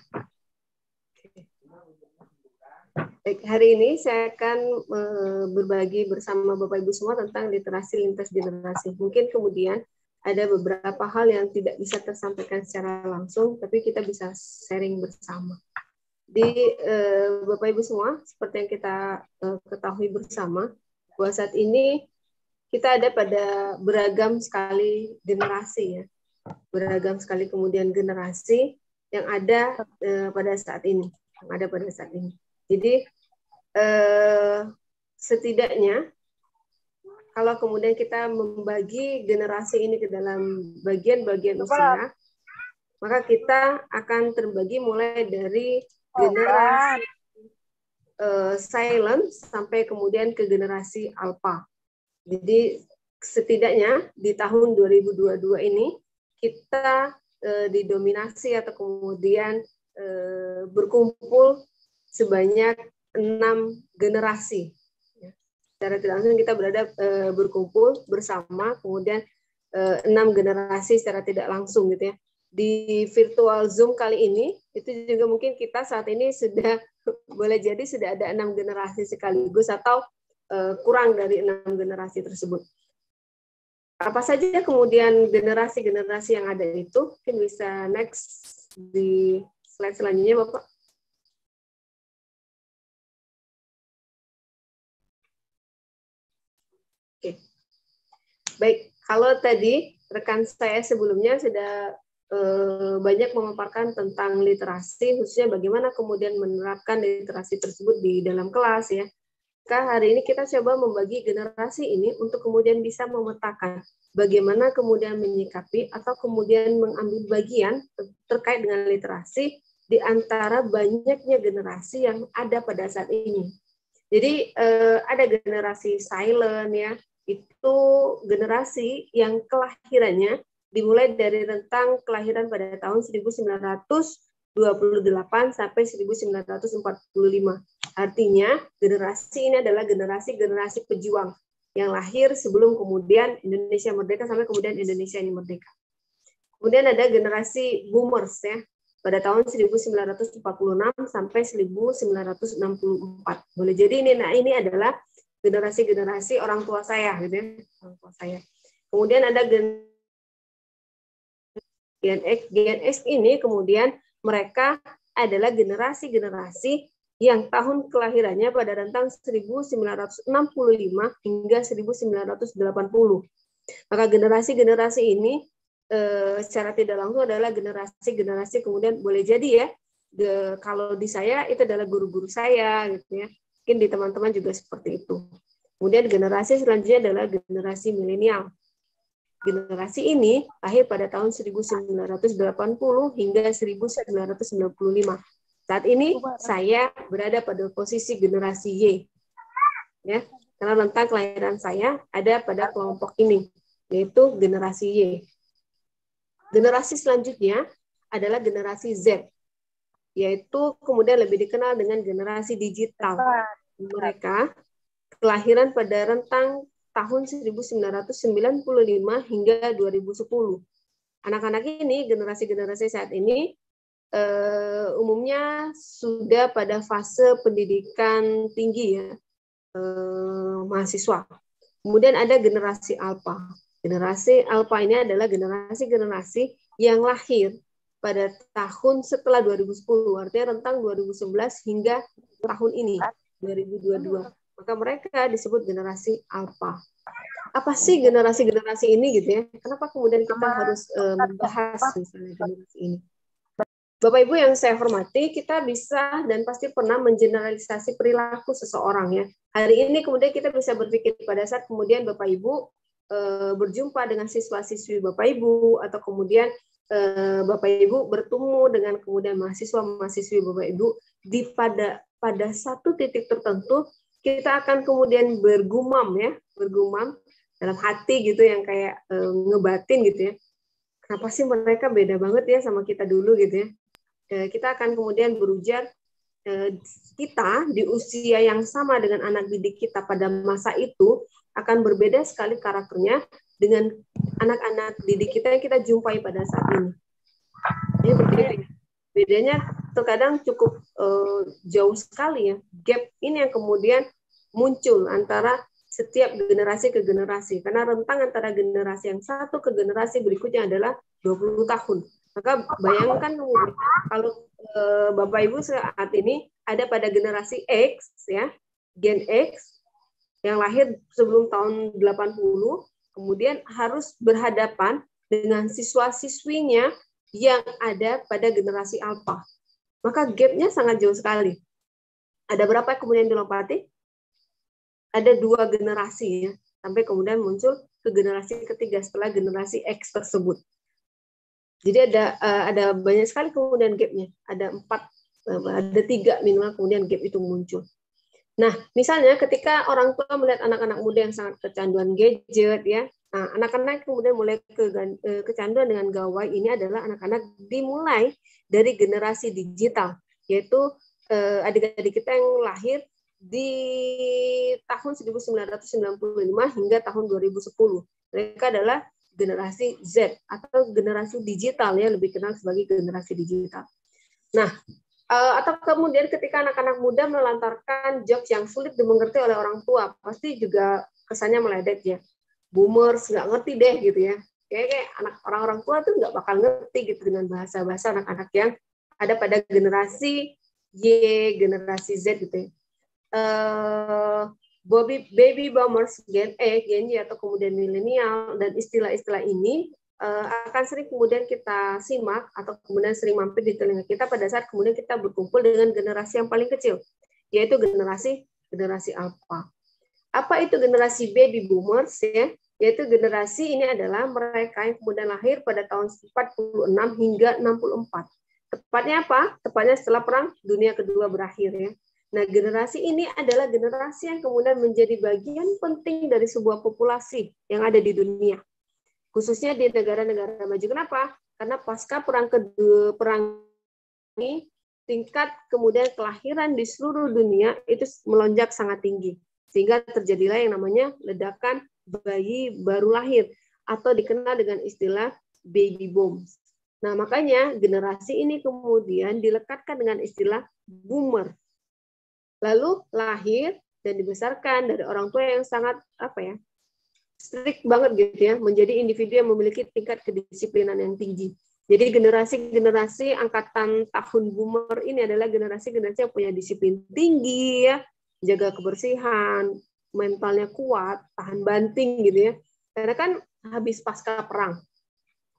Baik, hari ini saya akan berbagi bersama Bapak Ibu semua tentang literasi lintas generasi. Mungkin kemudian ada beberapa hal yang tidak bisa tersampaikan secara langsung, tapi kita bisa sharing bersama. Bapak Ibu semua, seperti yang kita ketahui bersama, bahwa saat ini kita ada pada beragam sekali generasi ya, beragam sekali kemudian generasi yang ada pada saat ini, Jadi setidaknya kalau kemudian kita membagi generasi ini ke dalam bagian-bagian usia, maka kita akan terbagi mulai dari generasi silent sampai kemudian ke generasi alpha. Jadi setidaknya di tahun 2022 ini kita didominasi atau kemudian berkumpul sebanyak 6 generasi. Secara tidak langsung kita berkumpul bersama, kemudian 6 generasi secara tidak langsung gitu ya. Di virtual Zoom kali ini, itu juga mungkin kita saat ini sudah boleh jadi sudah ada 6 generasi sekaligus atau kurang dari 6 generasi tersebut. Apa saja kemudian generasi-generasi yang ada itu? Mungkin bisa next di slide selanjutnya, Bapak. Oke. Baik, kalau tadi rekan saya sebelumnya sudah banyak memaparkan tentang literasi, khususnya bagaimana kemudian menerapkan literasi tersebut di dalam kelas ya. Maka hari ini kita coba membagi generasi ini untuk kemudian bisa memetakan bagaimana kemudian menyikapi atau kemudian mengambil bagian terkait dengan literasi di antara banyaknya generasi yang ada pada saat ini. Jadi ada generasi silent ya, itu generasi yang kelahirannya dimulai dari rentang kelahiran pada tahun 1928 sampai 1945. Artinya generasi ini adalah generasi pejuang yang lahir sebelum kemudian Indonesia merdeka sampai kemudian Indonesia ini merdeka. Kemudian ada generasi boomers ya, pada tahun 1946 sampai 1964. Boleh jadi ini adalah generasi-generasi orang tua saya gitu ya, orang tua saya. Kemudian ada Gen X ini kemudian mereka adalah generasi-generasi yang tahun kelahirannya pada rentang 1965 hingga 1980. Maka generasi-generasi ini secara tidak langsung adalah generasi-generasi kemudian boleh jadi ya, kalau di saya itu adalah guru-guru saya gitu ya. Mungkin di teman-teman juga seperti itu. Kemudian generasi selanjutnya adalah generasi milenial. Generasi ini lahir pada tahun 1980 hingga 1995. Saat ini saya berada pada posisi generasi Y. Ya, karena rentang kelahiran saya ada pada kelompok ini, yaitu generasi Y. Generasi selanjutnya adalah generasi Z, yaitu kemudian lebih dikenal dengan generasi digital. Mereka kelahiran pada rentang tahun 1995 hingga 2010. Anak-anak ini, generasi-generasi saat ini, umumnya sudah pada fase pendidikan tinggi ya, mahasiswa. Kemudian ada generasi alpha. Generasi alpha ini adalah generasi-generasi yang lahir pada tahun setelah 2010, artinya rentang 2011 hingga tahun ini, 2022. Maka mereka disebut generasi alpha. Apa sih generasi-generasi ini gitu ya? Kenapa kemudian kita harus membahas misalnya generasi ini? Bapak Ibu yang saya hormati, kita bisa dan pasti pernah mengeneralisasi perilaku seseorang ya. Hari ini kemudian kita bisa berpikir pada saat kemudian Bapak Ibu berjumpa dengan siswa-siswi Bapak Ibu, atau kemudian Bapak Ibu bertemu dengan kemudian mahasiswa-mahasiswi Bapak Ibu di pada satu titik tertentu, kita akan kemudian bergumam dalam hati gitu, yang kayak ngebatin gitu ya. Kenapa sih mereka beda banget ya sama kita dulu gitu ya. Kita akan kemudian berujar, kita di usia yang sama dengan anak didik kita pada masa itu akan berbeda sekali karakternya dengan anak-anak didik kita yang kita jumpai pada saat ini. Jadi berbeda. Bedanya terkadang cukup jauh sekali ya. Gap ini yang kemudian muncul antara setiap generasi ke generasi. Karena rentang antara generasi yang satu ke generasi berikutnya adalah 20 tahun. Maka bayangkan kemudian kalau Bapak Ibu saat ini ada pada generasi X ya, Gen X yang lahir sebelum tahun 80, kemudian harus berhadapan dengan siswa-siswinya yang ada pada generasi alpha. Maka gap-nya sangat jauh sekali. Ada berapa kemudian dilompati? Ada 2 generasi ya, sampai kemudian muncul ke generasi ketiga setelah generasi X tersebut. Jadi ada banyak sekali kemudian gap-nya. Ada 3 minimal kemudian gap itu muncul. Nah, misalnya ketika orang tua melihat anak-anak muda yang sangat kecanduan gadget ya, Nah, anak-anak kemudian mulai kecanduan dengan gawai ini adalah anak-anak dimulai dari generasi digital, yaitu adik-adik kita yang lahir di tahun 1995 hingga tahun 2010. Mereka adalah generasi Z atau generasi digital, ya, lebih kenal sebagai generasi digital. Nah, atau kemudian ketika anak-anak muda melantarkan jokes yang sulit dimengerti oleh orang tua, pasti juga kesannya meledek, ya. Boomers nggak ngerti deh gitu ya. Kayak anak orang-orang tua tuh nggak bakal ngerti gitu dengan bahasa-bahasa anak-anak yang ada pada generasi Y, generasi Z gitu ya. Baby boomers, Gen E, Gen Y atau kemudian milenial dan istilah-istilah ini akan sering kemudian kita simak atau kemudian sering mampir di telinga kita pada saat kemudian kita berkumpul dengan generasi yang paling kecil, yaitu generasi Alpha. Apa itu generasi baby boomers, ya? Yaitu generasi ini adalah mereka yang kemudian lahir pada tahun 46 hingga 64. Tepatnya apa? Tepatnya setelah Perang Dunia Kedua berakhir, ya. Nah, generasi ini adalah generasi yang kemudian menjadi bagian penting dari sebuah populasi yang ada di dunia, khususnya di negara-negara maju. Kenapa? Karena pasca Perang ini tingkat kemudian kelahiran di seluruh dunia itu melonjak sangat tinggi. Sehingga terjadilah yang namanya ledakan bayi baru lahir atau dikenal dengan istilah baby boom. Nah, makanya generasi ini kemudian dilekatkan dengan istilah boomer. Lalu lahir dan dibesarkan dari orang tua yang sangat strict banget gitu ya, menjadi individu yang memiliki tingkat kedisiplinan yang tinggi. Jadi generasi angkatan tahun boomer ini adalah generasi-generasi yang punya disiplin tinggi, ya, jaga kebersihan, mentalnya kuat, tahan banting gitu ya. Karena kan habis pasca perang.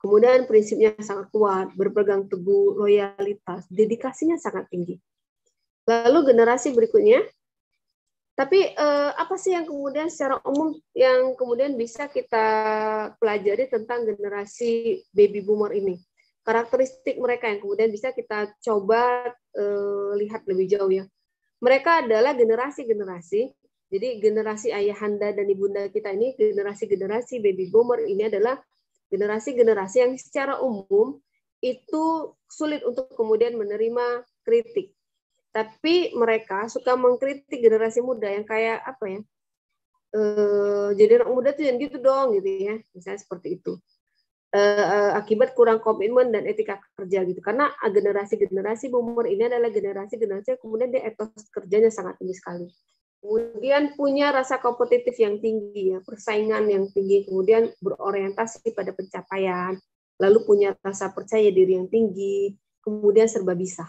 Kemudian prinsipnya sangat kuat, berpegang teguh, loyalitas, dedikasinya sangat tinggi. Lalu generasi berikutnya, tapi apa sih yang kemudian secara umum yang kemudian bisa kita pelajari tentang generasi baby boomer ini? Karakteristik mereka yang kemudian bisa kita coba lihat lebih jauh, ya. Mereka adalah generasi-generasi, jadi generasi ayahanda dan ibunda kita ini, generasi-generasi baby boomer ini adalah generasi-generasi yang secara umum itu sulit untuk kemudian menerima kritik. Tapi mereka suka mengkritik generasi muda yang kayak jadi anak muda tuh jangan gitu dong gitu ya, misalnya seperti itu. Akibat kurang komitmen dan etika kerja gitu. Karena generasi boomer ini adalah generasi kemudian dia etos kerjanya sangat tinggi sekali. Kemudian punya rasa kompetitif yang tinggi, ya, persaingan yang tinggi, kemudian berorientasi pada pencapaian, lalu punya rasa percaya diri yang tinggi, kemudian serba bisa.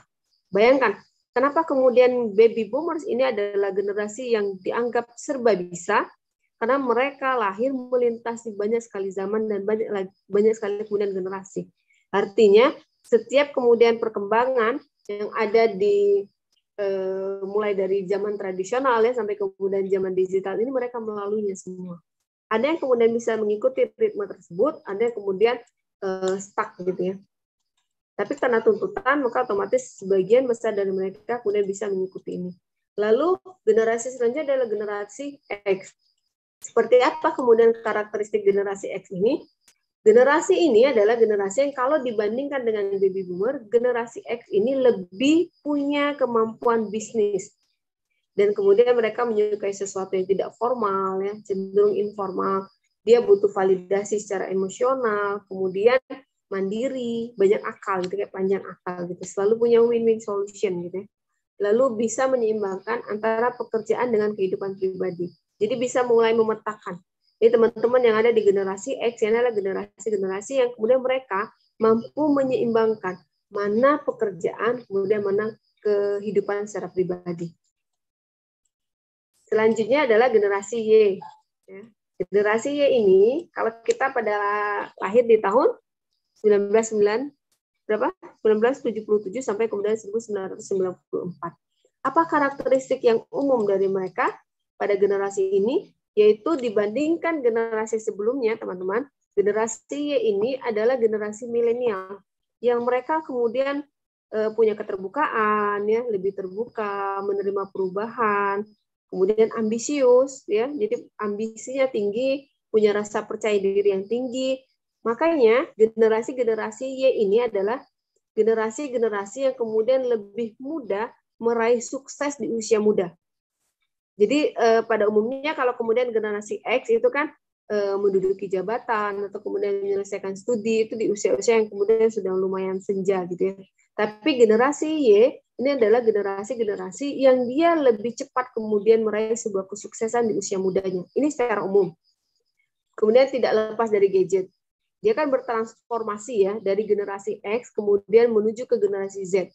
Bayangkan, kenapa kemudian baby boomers ini adalah generasi yang dianggap serba bisa? Karena mereka lahir melintasi banyak sekali zaman dan banyak sekali kemudian generasi. Artinya setiap kemudian perkembangan yang ada di mulai dari zaman tradisional, ya, sampai kemudian zaman digital ini mereka melaluinya semua. Ada yang kemudian bisa mengikuti ritme tersebut, ada yang kemudian stuck gitu ya. Tapi karena tuntutan maka otomatis sebagian besar dari mereka kemudian bisa mengikuti ini. Lalu generasi selanjutnya adalah generasi X. Seperti apa kemudian karakteristik generasi X ini? Generasi ini adalah generasi yang kalau dibandingkan dengan baby boomer, generasi X ini lebih punya kemampuan bisnis. Dan kemudian mereka menyukai sesuatu yang tidak formal, ya, cenderung informal. Dia butuh validasi secara emosional, kemudian mandiri, banyak akal, gitu, kayak panjang akal gitu. Selalu punya win-win solution gitu ya. Lalu bisa menyeimbangkan antara pekerjaan dengan kehidupan pribadi. Jadi bisa mulai memetakan. Jadi teman-teman yang ada di generasi X ini adalah generasi-generasi yang kemudian mereka mampu menyeimbangkan mana pekerjaan, kemudian mana kehidupan secara pribadi. Selanjutnya adalah generasi Y. Generasi Y ini, kalau kita pada lahir di tahun 1977 sampai kemudian 1994. Apa karakteristik yang umum dari mereka pada generasi ini? Yaitu dibandingkan generasi sebelumnya, teman-teman, generasi Y ini adalah generasi milenial yang mereka kemudian punya keterbukaan, ya, lebih terbuka, menerima perubahan, kemudian ambisius, ya, jadi ambisinya tinggi, punya rasa percaya diri yang tinggi. Makanya generasi-generasi Y ini adalah generasi-generasi yang kemudian lebih mudah meraih sukses di usia muda. Jadi pada umumnya kalau kemudian generasi X itu kan menduduki jabatan atau kemudian menyelesaikan studi itu di usia-usia yang kemudian sudah lumayan senja gitu ya. Tapi generasi Y ini adalah generasi-generasi yang dia lebih cepat kemudian meraih sebuah kesuksesan di usia mudanya. Ini secara umum. Kemudian tidak lepas dari gadget. Dia kan bertransformasi ya dari generasi X kemudian menuju ke generasi Z.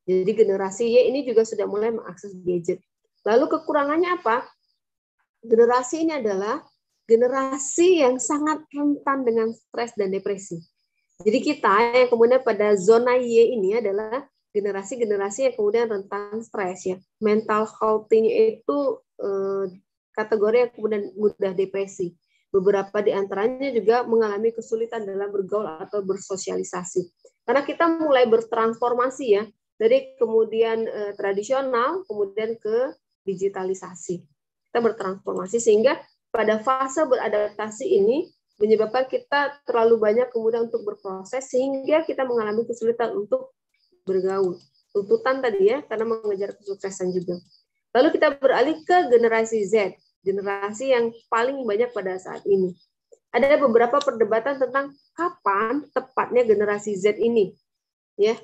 Jadi generasi Y ini juga sudah mulai mengakses gadget. Lalu kekurangannya apa? Generasi ini adalah generasi yang sangat rentan dengan stres dan depresi. Jadi kita yang kemudian pada zona Y ini adalah generasi-generasi yang kemudian rentan stres ya. Mental health-nya itu kategori yang kemudian mudah depresi. Beberapa di antaranya juga mengalami kesulitan dalam bergaul atau bersosialisasi. Karena kita mulai bertransformasi ya, dari kemudian tradisional kemudian ke digitalisasi. Kita bertransformasi sehingga pada fase beradaptasi ini menyebabkan kita terlalu banyak kemudian untuk berproses sehingga kita mengalami kesulitan untuk bergaul. Tuntutan tadi ya, karena mengejar kesuksesan juga. Lalu kita beralih ke generasi Z, generasi yang paling banyak pada saat ini. Ada beberapa perdebatan tentang kapan tepatnya generasi Z ini. Ya,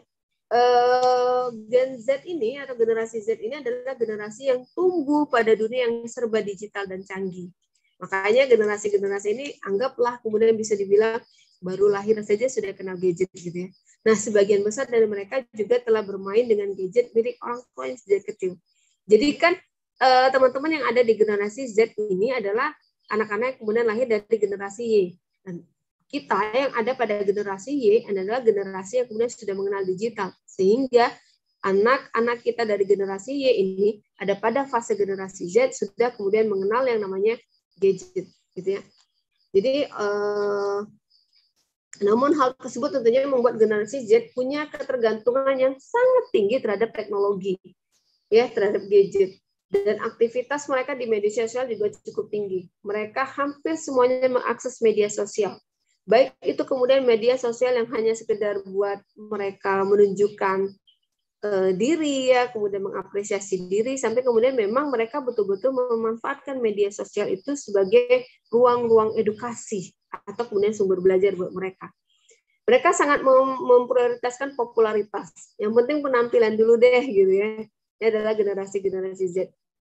Gen Z ini atau generasi Z ini adalah generasi yang tumbuh pada dunia yang serba digital dan canggih. Makanya generasi-generasi ini anggaplah kemudian bisa dibilang baru lahir saja sudah kenal gadget gitu ya. Nah, sebagian besar dari mereka juga telah bermain dengan gadget milik orang tua yang sejak kecil. Jadi kan teman-teman yang ada di generasi Z ini adalah anak-anak yang kemudian lahir dari generasi Y. Dan kita yang ada pada generasi Y adalah generasi yang kemudian sudah mengenal digital. Sehingga anak-anak kita dari generasi Y ini ada pada fase generasi Z sudah kemudian mengenal yang namanya gadget. Gitu ya. Jadi, namun hal tersebut tentunya membuat generasi Z punya ketergantungan yang sangat tinggi terhadap teknologi, ya, terhadap gadget. Dan aktivitas mereka di media sosial juga cukup tinggi. Mereka hampir semuanya mengakses media sosial. Baik itu kemudian media sosial yang hanya sekedar buat mereka menunjukkan diri ya, kemudian mengapresiasi diri, sampai kemudian memang mereka betul-betul memanfaatkan media sosial itu sebagai ruang-ruang edukasi atau kemudian sumber belajar buat mereka. Mereka sangat memprioritaskan popularitas. Yang penting penampilan dulu deh gitu ya. Ini adalah generasi-generasi Z.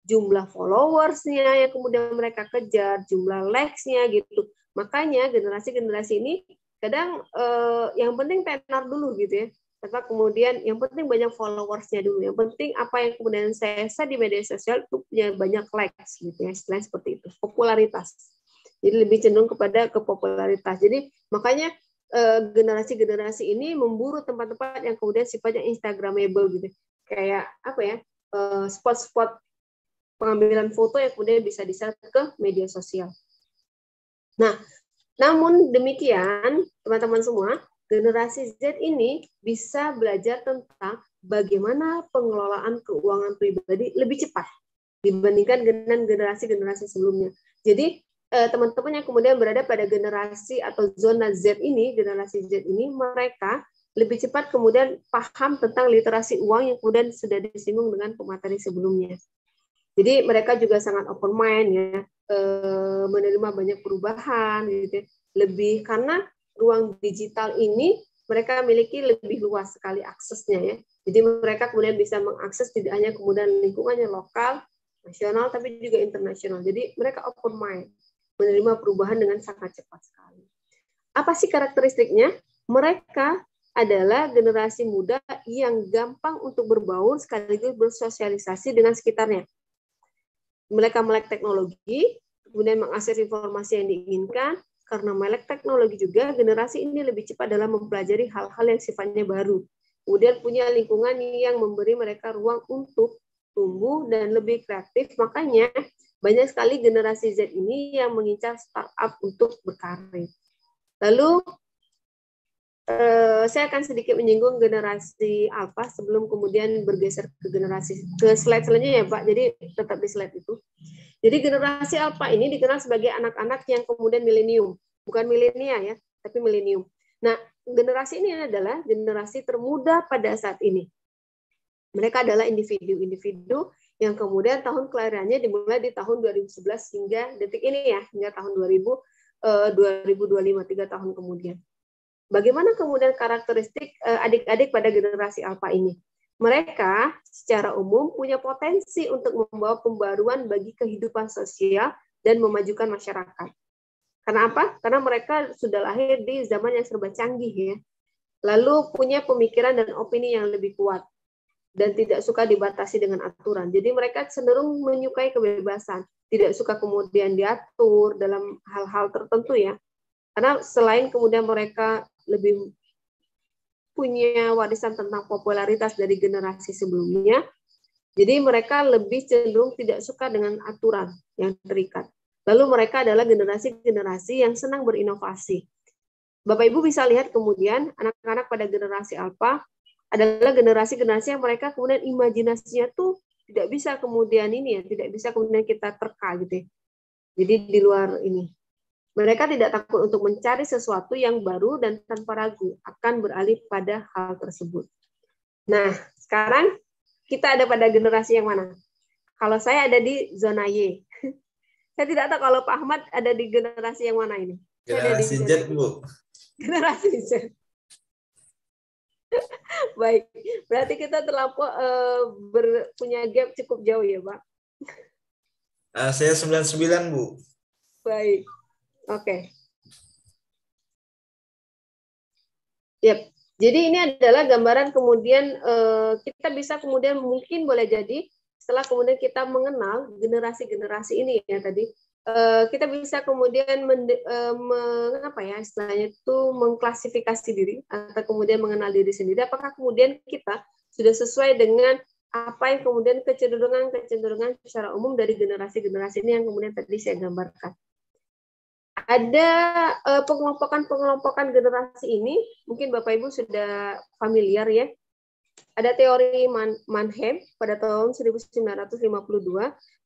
Jumlah followersnya yang kemudian mereka kejar, jumlah likes-nya gitu. Makanya generasi-generasi ini kadang yang penting tenar dulu gitu ya. Tanpa kemudian yang penting banyak followersnya dulu. Yang penting apa yang kemudian saya share di media sosial itu punya banyak likes gitu ya. Istilahnya seperti itu. Popularitas. Jadi lebih cenderung kepada kepopularitas. Jadi makanya generasi-generasi ini memburu tempat-tempat yang kemudian sifatnya instagramable gitu. Kayak apa ya? Spot-spot pengambilan foto yang kemudian bisa di-share ke media sosial. Nah, namun demikian, teman-teman semua, generasi Z ini bisa belajar tentang bagaimana pengelolaan keuangan pribadi lebih cepat dibandingkan dengan generasi-generasi sebelumnya. Jadi, teman-teman yang kemudian berada pada generasi atau zona Z ini, generasi Z ini, mereka lebih cepat kemudian paham tentang literasi uang yang kemudian sudah disinggung dengan pemateri sebelumnya. Jadi mereka juga sangat open mind ya, menerima banyak perubahan gitu. Lebih karena ruang digital ini mereka miliki lebih luas sekali aksesnya ya. Jadi mereka kemudian bisa mengakses tidak hanya kemudian lingkungannya lokal, nasional, tapi juga internasional. Jadi mereka open mind, menerima perubahan dengan sangat cepat sekali. Apa sih karakteristiknya? Mereka adalah generasi muda yang gampang untuk berbaur sekaligus bersosialisasi dengan sekitarnya. Mereka melek teknologi, kemudian mengakses informasi yang diinginkan. Karena melek teknologi juga, generasi ini lebih cepat dalam mempelajari hal-hal yang sifatnya baru. Kemudian punya lingkungan yang memberi mereka ruang untuk tumbuh dan lebih kreatif. Makanya banyak sekali generasi Z ini yang mengincar startup untuk berkarir. Lalu saya akan sedikit menyinggung generasi Alpha sebelum kemudian bergeser ke slide selanjutnya ya Pak. Jadi tetap di slide itu. Jadi generasi alfa ini dikenal sebagai anak-anak yang kemudian milenium, bukan milenia ya, tapi milenium. Nah, generasi ini adalah generasi termuda pada saat ini. Mereka adalah individu-individu yang kemudian tahun kelahirannya dimulai di tahun 2011 hingga detik ini ya, hingga tahun 2025, 3 tahun kemudian. Bagaimana kemudian karakteristik adik-adik pada generasi alfa ini? Mereka secara umum punya potensi untuk membawa pembaruan bagi kehidupan sosial dan memajukan masyarakat. Karena apa? Karena mereka sudah lahir di zaman yang serba canggih ya. Lalu punya pemikiran dan opini yang lebih kuat dan tidak suka dibatasi dengan aturan. Jadi mereka cenderung menyukai kebebasan, tidak suka kemudian diatur dalam hal-hal tertentu ya. Karena selain kemudian mereka lebih punya warisan tentang popularitas dari generasi sebelumnya, jadi mereka lebih cenderung tidak suka dengan aturan yang terikat. Lalu mereka adalah generasi-generasi yang senang berinovasi. Bapak Ibu bisa lihat kemudian anak-anak pada generasi alfa adalah generasi-generasi yang mereka kemudian imajinasinya tuh tidak bisa kemudian ini ya, tidak bisa kemudian kita terka gitu ya. Jadi di luar ini. Mereka tidak takut untuk mencari sesuatu yang baru dan tanpa ragu akan beralih pada hal tersebut. Nah, sekarang kita ada pada generasi yang mana? Kalau saya ada di zona Y. Saya tidak tahu kalau Pak Ahmad ada di generasi yang mana ini. Generasi Z, Bu. Generasi Z. Baik, berarti kita terlampau punya gap cukup jauh ya, Pak? Saya 99, Bu. Baik. Oke. Yep. Jadi ini adalah gambaran kemudian kita bisa kemudian mungkin boleh jadi setelah kemudian kita mengenal generasi-generasi ini ya tadi kita bisa kemudian mengapa ya istilahnya itu mengklasifikasi diri atau kemudian mengenal diri sendiri. Apakah kemudian kita sudah sesuai dengan apa yang kemudian kecenderungan secara umum dari generasi-generasi ini yang kemudian tadi saya gambarkan. Ada pengelompokan generasi ini, mungkin Bapak Ibu sudah familiar ya. Ada teori Mannheim pada tahun 1952,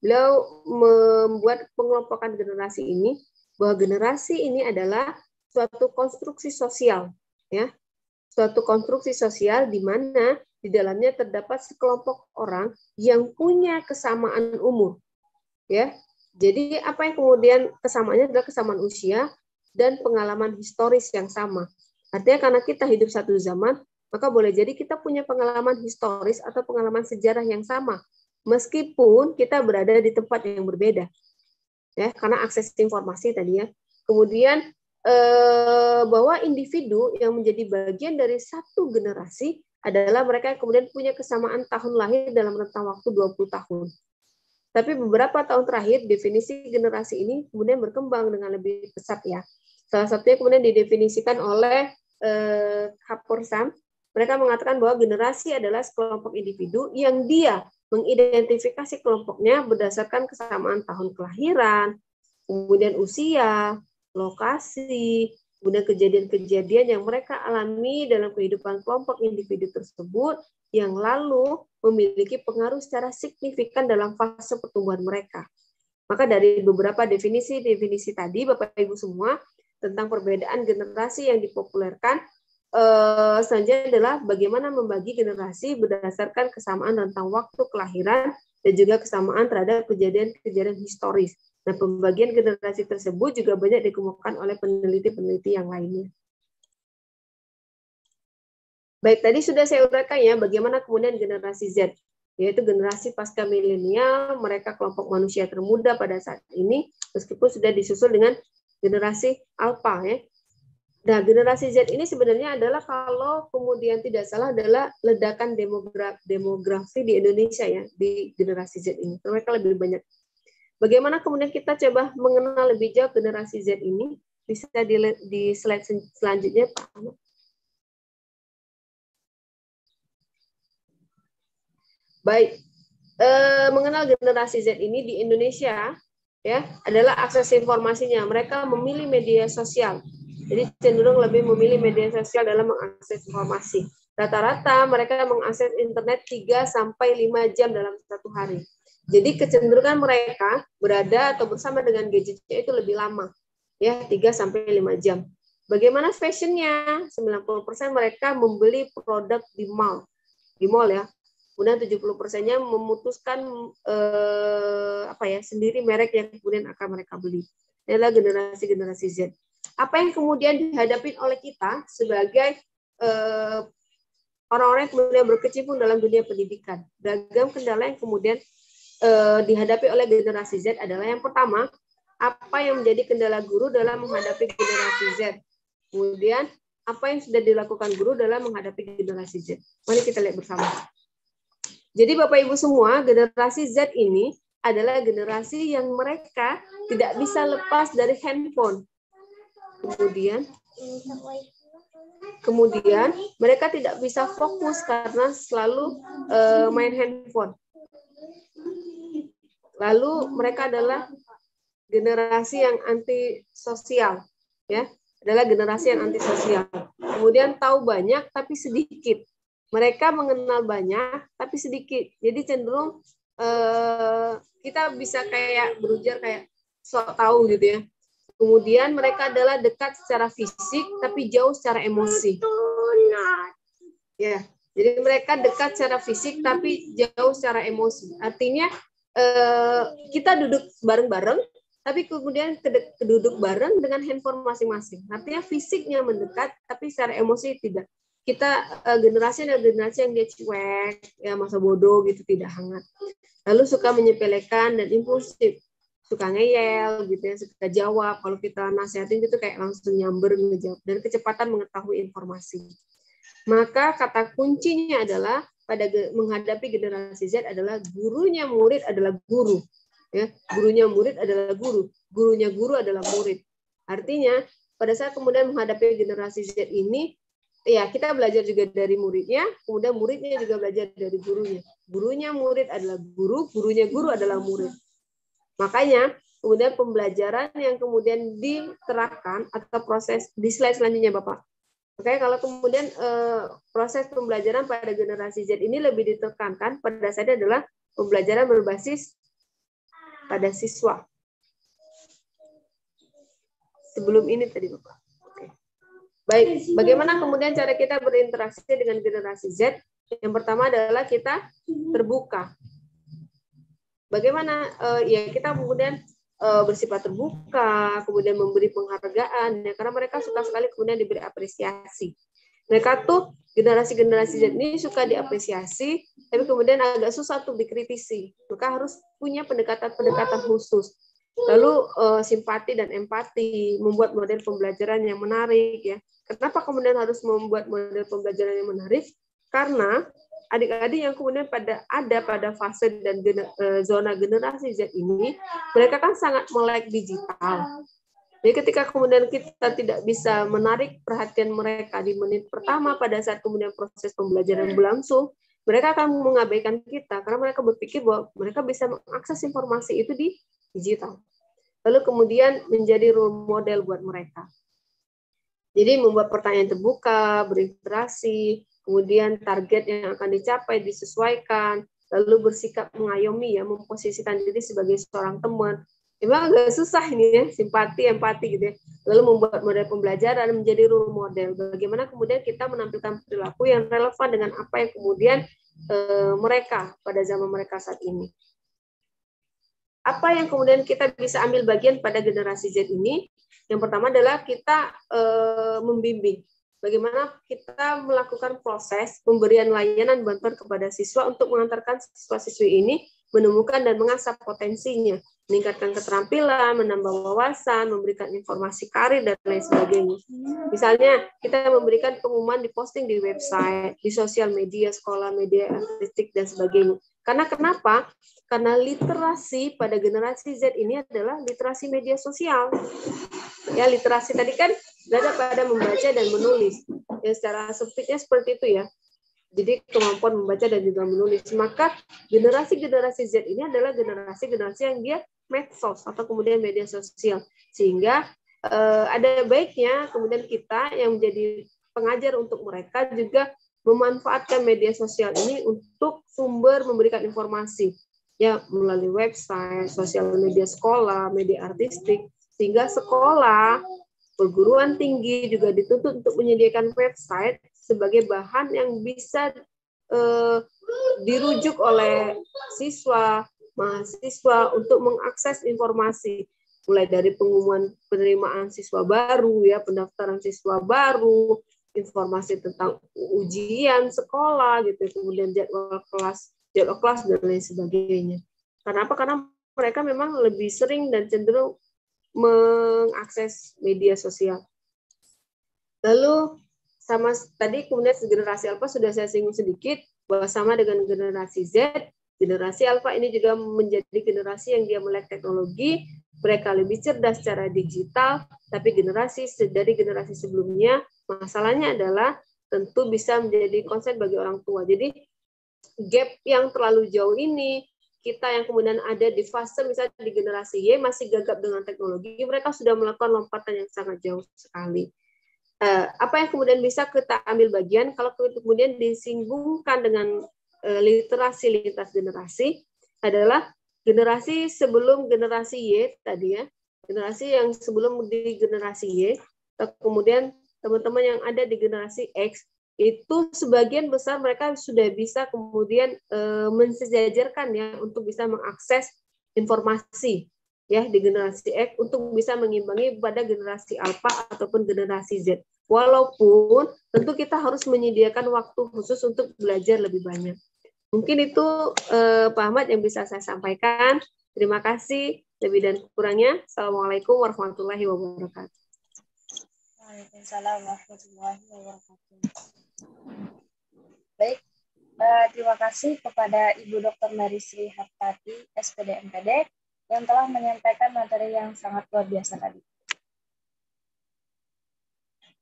beliau membuat pengelompokan generasi ini, bahwa generasi ini adalah suatu konstruksi sosial, ya, suatu konstruksi sosial di mana di dalamnya terdapat sekelompok orang yang punya kesamaan umur, ya. Jadi apa yang kemudian kesamaannya adalah kesamaan usia dan pengalaman historis yang sama. Artinya karena kita hidup satu zaman, maka boleh jadi kita punya pengalaman historis atau pengalaman sejarah yang sama, meskipun kita berada di tempat yang berbeda. Ya, karena akses informasi tadi ya. Kemudian bahwa individu yang menjadi bagian dari satu generasi adalah mereka yang kemudian punya kesamaan tahun lahir dalam rentang waktu 20 tahun. Tapi beberapa tahun terakhir, definisi generasi ini kemudian berkembang dengan lebih pesat ya. Salah satunya kemudian didefinisikan oleh Haporsam. Mereka mengatakan bahwa generasi adalah sekelompok individu yang dia mengidentifikasi kelompoknya berdasarkan kesamaan tahun kelahiran, kemudian usia, lokasi, kemudian kejadian-kejadian yang mereka alami dalam kehidupan kelompok individu tersebut yang lalu memiliki pengaruh secara signifikan dalam fase pertumbuhan mereka. Maka dari beberapa definisi tadi, Bapak Ibu semua, tentang perbedaan generasi yang dipopulerkan, selanjutnya adalah bagaimana membagi generasi berdasarkan kesamaan rentang waktu kelahiran dan juga kesamaan terhadap kejadian-kejadian historis. Nah, pembagian generasi tersebut juga banyak dikemukakan oleh peneliti-peneliti yang lainnya. Baik, tadi sudah saya uraikan ya bagaimana kemudian generasi Z, yaitu generasi pasca milenial, mereka kelompok manusia termuda pada saat ini, meskipun sudah disusul dengan generasi alpha ya. Nah, generasi Z ini sebenarnya adalah kalau kemudian tidak salah adalah ledakan demografi di Indonesia ya, di generasi Z ini. Mereka lebih banyak. Bagaimana kemudian kita coba mengenal lebih jauh generasi Z ini? Bisa di slide selanjutnya, Pak Ahmad. Baik, mengenal generasi Z ini di Indonesia ya adalah akses informasinya. Mereka memilih media sosial, jadi cenderung lebih memilih media sosial dalam mengakses informasi. Rata-rata mereka mengakses internet 3 sampai 5 jam dalam satu hari. Jadi kecenderungan mereka berada atau bersama dengan gadgetnya itu lebih lama, ya 3-5 jam. Bagaimana fashionnya? 90% mereka membeli produk di mall ya. Kemudian 70%-nya memutuskan sendiri merek yang kemudian akan mereka beli. Ini adalah generasi Z. Apa yang kemudian dihadapi oleh kita sebagai orang-orang yang kemudian berkecimpung dalam dunia pendidikan? Beragam kendala yang kemudian dihadapi oleh generasi Z adalah yang pertama, apa yang menjadi kendala guru dalam menghadapi generasi Z. Kemudian, apa yang sudah dilakukan guru dalam menghadapi generasi Z. Mari kita lihat bersama. Jadi Bapak Ibu semua, generasi Z ini adalah generasi yang mereka tidak bisa lepas dari handphone. Kemudian mereka tidak bisa fokus karena selalu main handphone. Lalu mereka adalah generasi yang antisosial, ya, adalah generasi yang antisosial. Kemudian tahu banyak tapi sedikit. Mereka mengenal banyak tapi sedikit. Jadi cenderung kita bisa kayak berujar kayak sok tahu gitu ya. Kemudian mereka adalah dekat secara fisik tapi jauh secara emosi. Ya, jadi mereka dekat secara fisik tapi jauh secara emosi. Artinya kita duduk bareng-bareng, tapi kemudian duduk bareng dengan handphone masing-masing. Artinya fisiknya mendekat, tapi secara emosi tidak. Kita generasi yang dia cuek, ya masa bodoh gitu, tidak hangat. Lalu suka menyepelekan dan impulsif, suka ngeyel gitu ya, suka jawab. Kalau kita nasihatin gitu kayak langsung nyamber ngejawab dan kecepatan mengetahui informasi. Maka kata kuncinya adalah pada menghadapi generasi Z adalah gurunya murid adalah guru, ya, gurunya murid adalah guru, gurunya guru adalah murid. Artinya pada saat kemudian menghadapi generasi Z ini, ya kita belajar juga dari muridnya, kemudian muridnya juga belajar dari gurunya. Gurunya murid adalah guru, gurunya guru adalah murid. Makanya kemudian pembelajaran yang kemudian diterapkan atau proses di slide selanjutnya Bapak. Oke, kalau kemudian proses pembelajaran pada generasi Z ini lebih ditekankan pada dasarnya adalah pembelajaran berbasis pada siswa. Sebelum ini tadi Bapak. Oke. Baik, bagaimana kemudian cara kita berinteraksi dengan generasi Z? Yang pertama adalah kita terbuka. Bagaimana ya kita kemudian bersifat terbuka, kemudian memberi penghargaan, ya, karena mereka suka sekali kemudian diberi apresiasi. Mereka tuh generasi-generasi Z ini suka diapresiasi, tapi kemudian agak susah untuk dikritisi. Mereka harus punya pendekatan-pendekatan khusus. Lalu simpati dan empati, membuat model pembelajaran yang menarik. Ya. Kenapa kemudian harus membuat model pembelajaran yang menarik? Karena adik-adik yang kemudian ada pada fase dan zona generasi Z ini, mereka kan sangat melek digital. Jadi ketika kemudian kita tidak bisa menarik perhatian mereka di menit pertama pada saat kemudian proses pembelajaran berlangsung, mereka akan mengabaikan kita karena mereka berpikir bahwa mereka bisa mengakses informasi itu di digital. Lalu kemudian menjadi role model buat mereka. Jadi membuat pertanyaan terbuka, berinteraksi, kemudian target yang akan dicapai disesuaikan, lalu bersikap mengayomi ya, memposisikan diri sebagai seorang teman. Memang agak susah ini ya, simpati, empati gitu ya. Lalu membuat model pembelajaran menjadi role model. Bagaimana kemudian kita menampilkan perilaku yang relevan dengan apa yang kemudian mereka pada zaman mereka saat ini. Apa yang kemudian kita bisa ambil bagian pada generasi Z ini? Yang pertama adalah kita membimbing. Bagaimana kita melakukan proses pemberian layanan bantuan kepada siswa untuk mengantarkan siswa-siswi ini menemukan dan mengasah potensinya, meningkatkan keterampilan, menambah wawasan, memberikan informasi karir, dan lain sebagainya. Misalnya, kita memberikan pengumuman di posting di website, di sosial media, sekolah, media artistik, dan sebagainya. Karena kenapa? Karena literasi pada generasi Z ini adalah literasi media sosial. Ya, literasi tadi kan berada pada membaca dan menulis. Ya, secara sempitnya seperti itu ya. Jadi kemampuan membaca dan juga menulis. Maka generasi-generasi Z ini adalah generasi-generasi yang dia medsos atau kemudian media sosial. Sehingga ada baiknya kemudian kita yang menjadi pengajar untuk mereka juga memanfaatkan media sosial ini untuk sumber memberikan informasi. ya melalui website, sosial media sekolah, media artistik, sehingga sekolah perguruan tinggi juga dituntut untuk menyediakan website sebagai bahan yang bisa dirujuk oleh siswa, mahasiswa untuk mengakses informasi, mulai dari pengumuman penerimaan siswa baru, ya pendaftaran siswa baru, informasi tentang ujian sekolah, gitu, kemudian jadwal kelas dan lain sebagainya. Kenapa? Karena mereka memang lebih sering dan cenderung mengakses media sosial. Lalu sama tadi kemudian generasi alfa sudah saya singgung sedikit bahwa sama dengan generasi Z, generasi alfa ini juga menjadi generasi yang dia melek teknologi, mereka lebih cerdas secara digital, tapi dari generasi sebelumnya masalahnya adalah tentu bisa menjadi konsen bagi orang tua. Jadi gap yang terlalu jauh ini, kita yang kemudian ada di fase misalnya di generasi Y masih gagap dengan teknologi, mereka sudah melakukan lompatan yang sangat jauh sekali. Apa yang kemudian bisa kita ambil bagian kalau kemudian disinggungkan dengan literasi lintas generasi adalah generasi sebelum generasi Y tadi, ya, generasi yang sebelum di generasi Y, kemudian teman-teman yang ada di generasi X, itu sebagian besar mereka sudah bisa kemudian mensejajarkan, ya, untuk bisa mengakses informasi, ya, di generasi X untuk bisa mengimbangi pada generasi alpha ataupun generasi Z. Walaupun tentu kita harus menyediakan waktu khusus untuk belajar lebih banyak. Mungkin itu Pak Ahmad yang bisa saya sampaikan. Terima kasih. Lebih dan kurangnya. Assalamualaikum warahmatullahi wabarakatuh. Waalaikumsalam warahmatullahi wabarakatuh. Baik, terima kasih kepada Ibu Dr. Marisri Hartati, SPD MPD, yang telah menyampaikan materi yang sangat luar biasa tadi.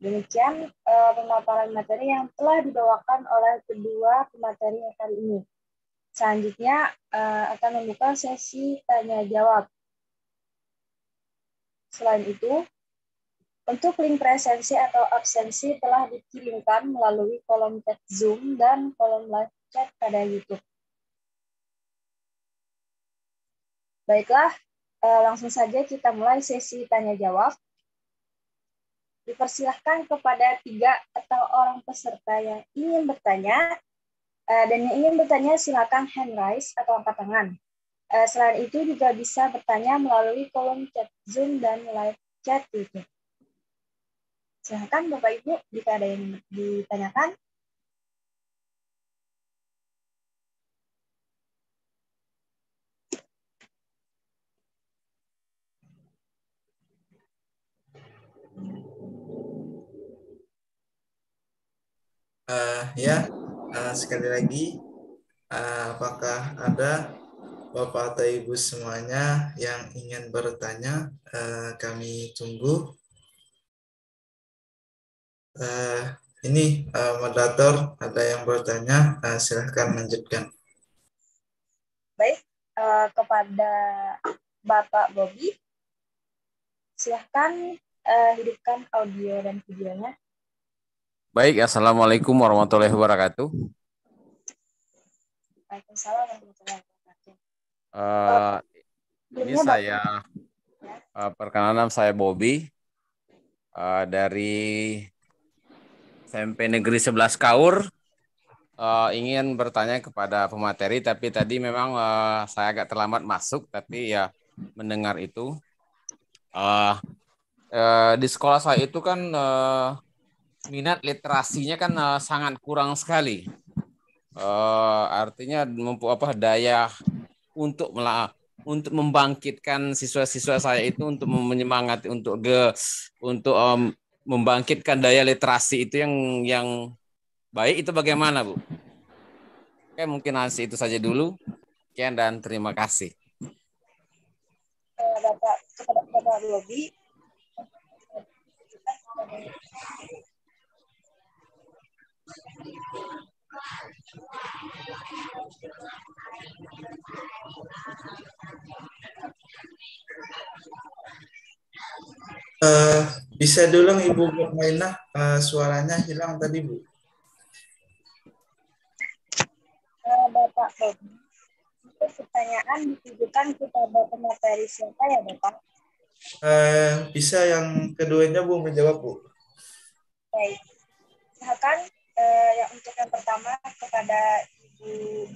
Demikian pemaparan materi yang telah dibawakan oleh kedua pemateri kali ini. Selanjutnya akan membuka sesi tanya-jawab. Selain itu, untuk link presensi atau absensi telah dikirimkan melalui kolom chat Zoom dan kolom live chat pada YouTube. Baiklah, langsung saja kita mulai sesi tanya-jawab. Dipersilahkan kepada 3 atau orang peserta yang ingin bertanya, dan yang ingin bertanya silakan hand raise atau angkat tangan. Selain itu juga bisa bertanya melalui kolom chat Zoom dan live chat YouTube. Silakan Bapak Ibu jika ada yang ditanyakan. Sekali lagi, apakah ada Bapak atau Ibu semuanya yang ingin bertanya? Kami tunggu. Ini moderator ada yang bertanya, silahkan lanjutkan. Baik, kepada Bapak Bobi, silahkan hidupkan audio dan videonya. Baik, Assalamualaikum warahmatullahi wabarakatuh. Waalaikumsalam warahmatullahi wabarakatuh. Ini saya, perkenalan saya Bobi, dari SMP Negeri 11 Kaur. Ingin bertanya kepada pemateri, tapi tadi memang saya agak terlambat masuk, tapi ya mendengar itu. Di sekolah saya itu kan minat literasinya kan sangat kurang sekali. Artinya daya untuk membangkitkan siswa-siswa saya itu untuk menyemangati untuk membangkitkan daya literasi itu yang baik itu bagaimana, Bu? Oke, mungkin itu saja dulu. Sekian dan terima kasih. Bapak Bobi. Bisa diulang Ibu Bermainah, suaranya hilang tadi, Bu. Bapak Bobi, Pertanyaan ditujukan kepada pemateri siapa ya, Bapak? Bisa yang keduanya Bu menjawab Bu. Baik. Silakan yang untuk yang pertama kepada Ibu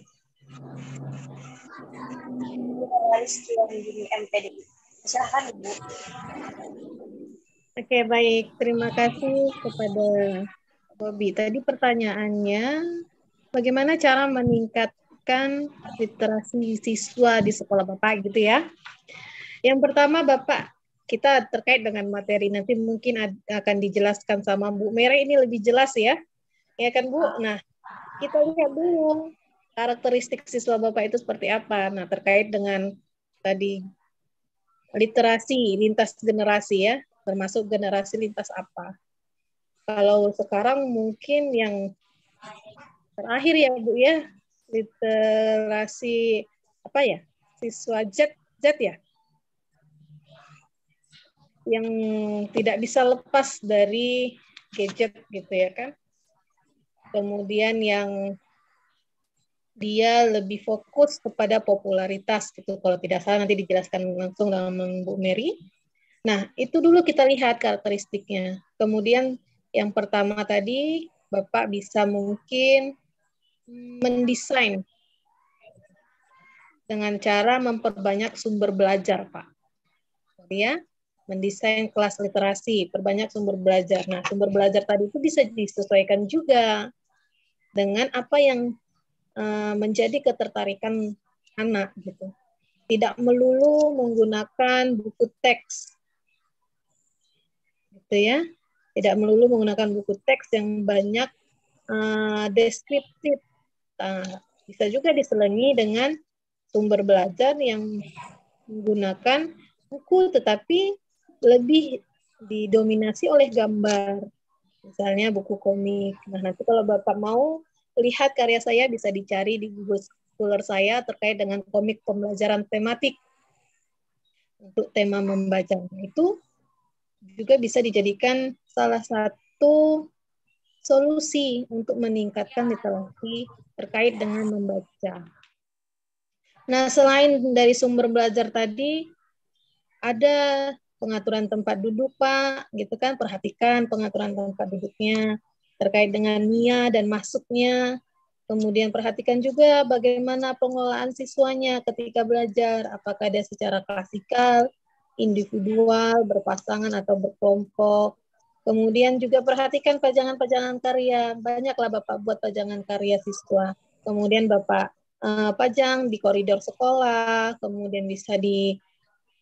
Rizky MPDI. Silakan Ibu. Oke, baik. Terima kasih kepada Bobby. Tadi pertanyaannya, bagaimana cara meningkatkan literasi siswa di sekolah Bapak gitu ya? Yang pertama Bapak, kita terkait dengan materi nanti mungkin akan dijelaskan sama Bu Mere, ini lebih jelas ya. Ya kan Bu? Nah, kita lihat dulu karakteristik siswa Bapak itu seperti apa. Nah, terkait dengan tadi literasi lintas generasi ya, termasuk generasi lintas apa. Kalau sekarang mungkin yang terakhir ya Bu ya, literasi apa ya, siswa Z ya, yang tidak bisa lepas dari gadget gitu ya kan. Kemudian yang dia lebih fokus kepada popularitas gitu, kalau tidak salah nanti dijelaskan langsung dengan Bu Mary. Nah, itu dulu kita lihat karakteristiknya. Kemudian yang pertama tadi, Bapak bisa mungkin mendesain dengan cara memperbanyak sumber belajar, Pak. Ya, mendesain kelas literasi, perbanyak sumber belajar. Nah, sumber belajar tadi itu bisa disesuaikan juga dengan apa yang menjadi ketertarikan anak gitu. Tidak melulu menggunakan buku teks, gitu ya. Tidak melulu menggunakan buku teks yang banyak deskriptif. Bisa juga diselingi dengan sumber belajar yang menggunakan buku tetapi lebih didominasi oleh gambar. Misalnya buku komik. Nah, nanti kalau Bapak mau lihat karya saya bisa dicari di Google Scholar saya terkait dengan komik pembelajaran tematik untuk tema membaca. Nah, itu juga bisa dijadikan salah satu solusi untuk meningkatkan literasi terkait dengan membaca. Nah, selain dari sumber belajar tadi, ada pengaturan tempat duduk, Pak, gitu kan, perhatikan pengaturan tempat duduknya, terkait dengan NIA dan masuknya. Kemudian perhatikan juga bagaimana pengelolaan siswanya ketika belajar, apakah dia secara klasikal, individual, berpasangan, atau berkelompok. Kemudian juga perhatikan pajangan-pajangan karya. Banyaklah Bapak buat pajangan karya siswa. Kemudian Bapak pajang di koridor sekolah, kemudian bisa di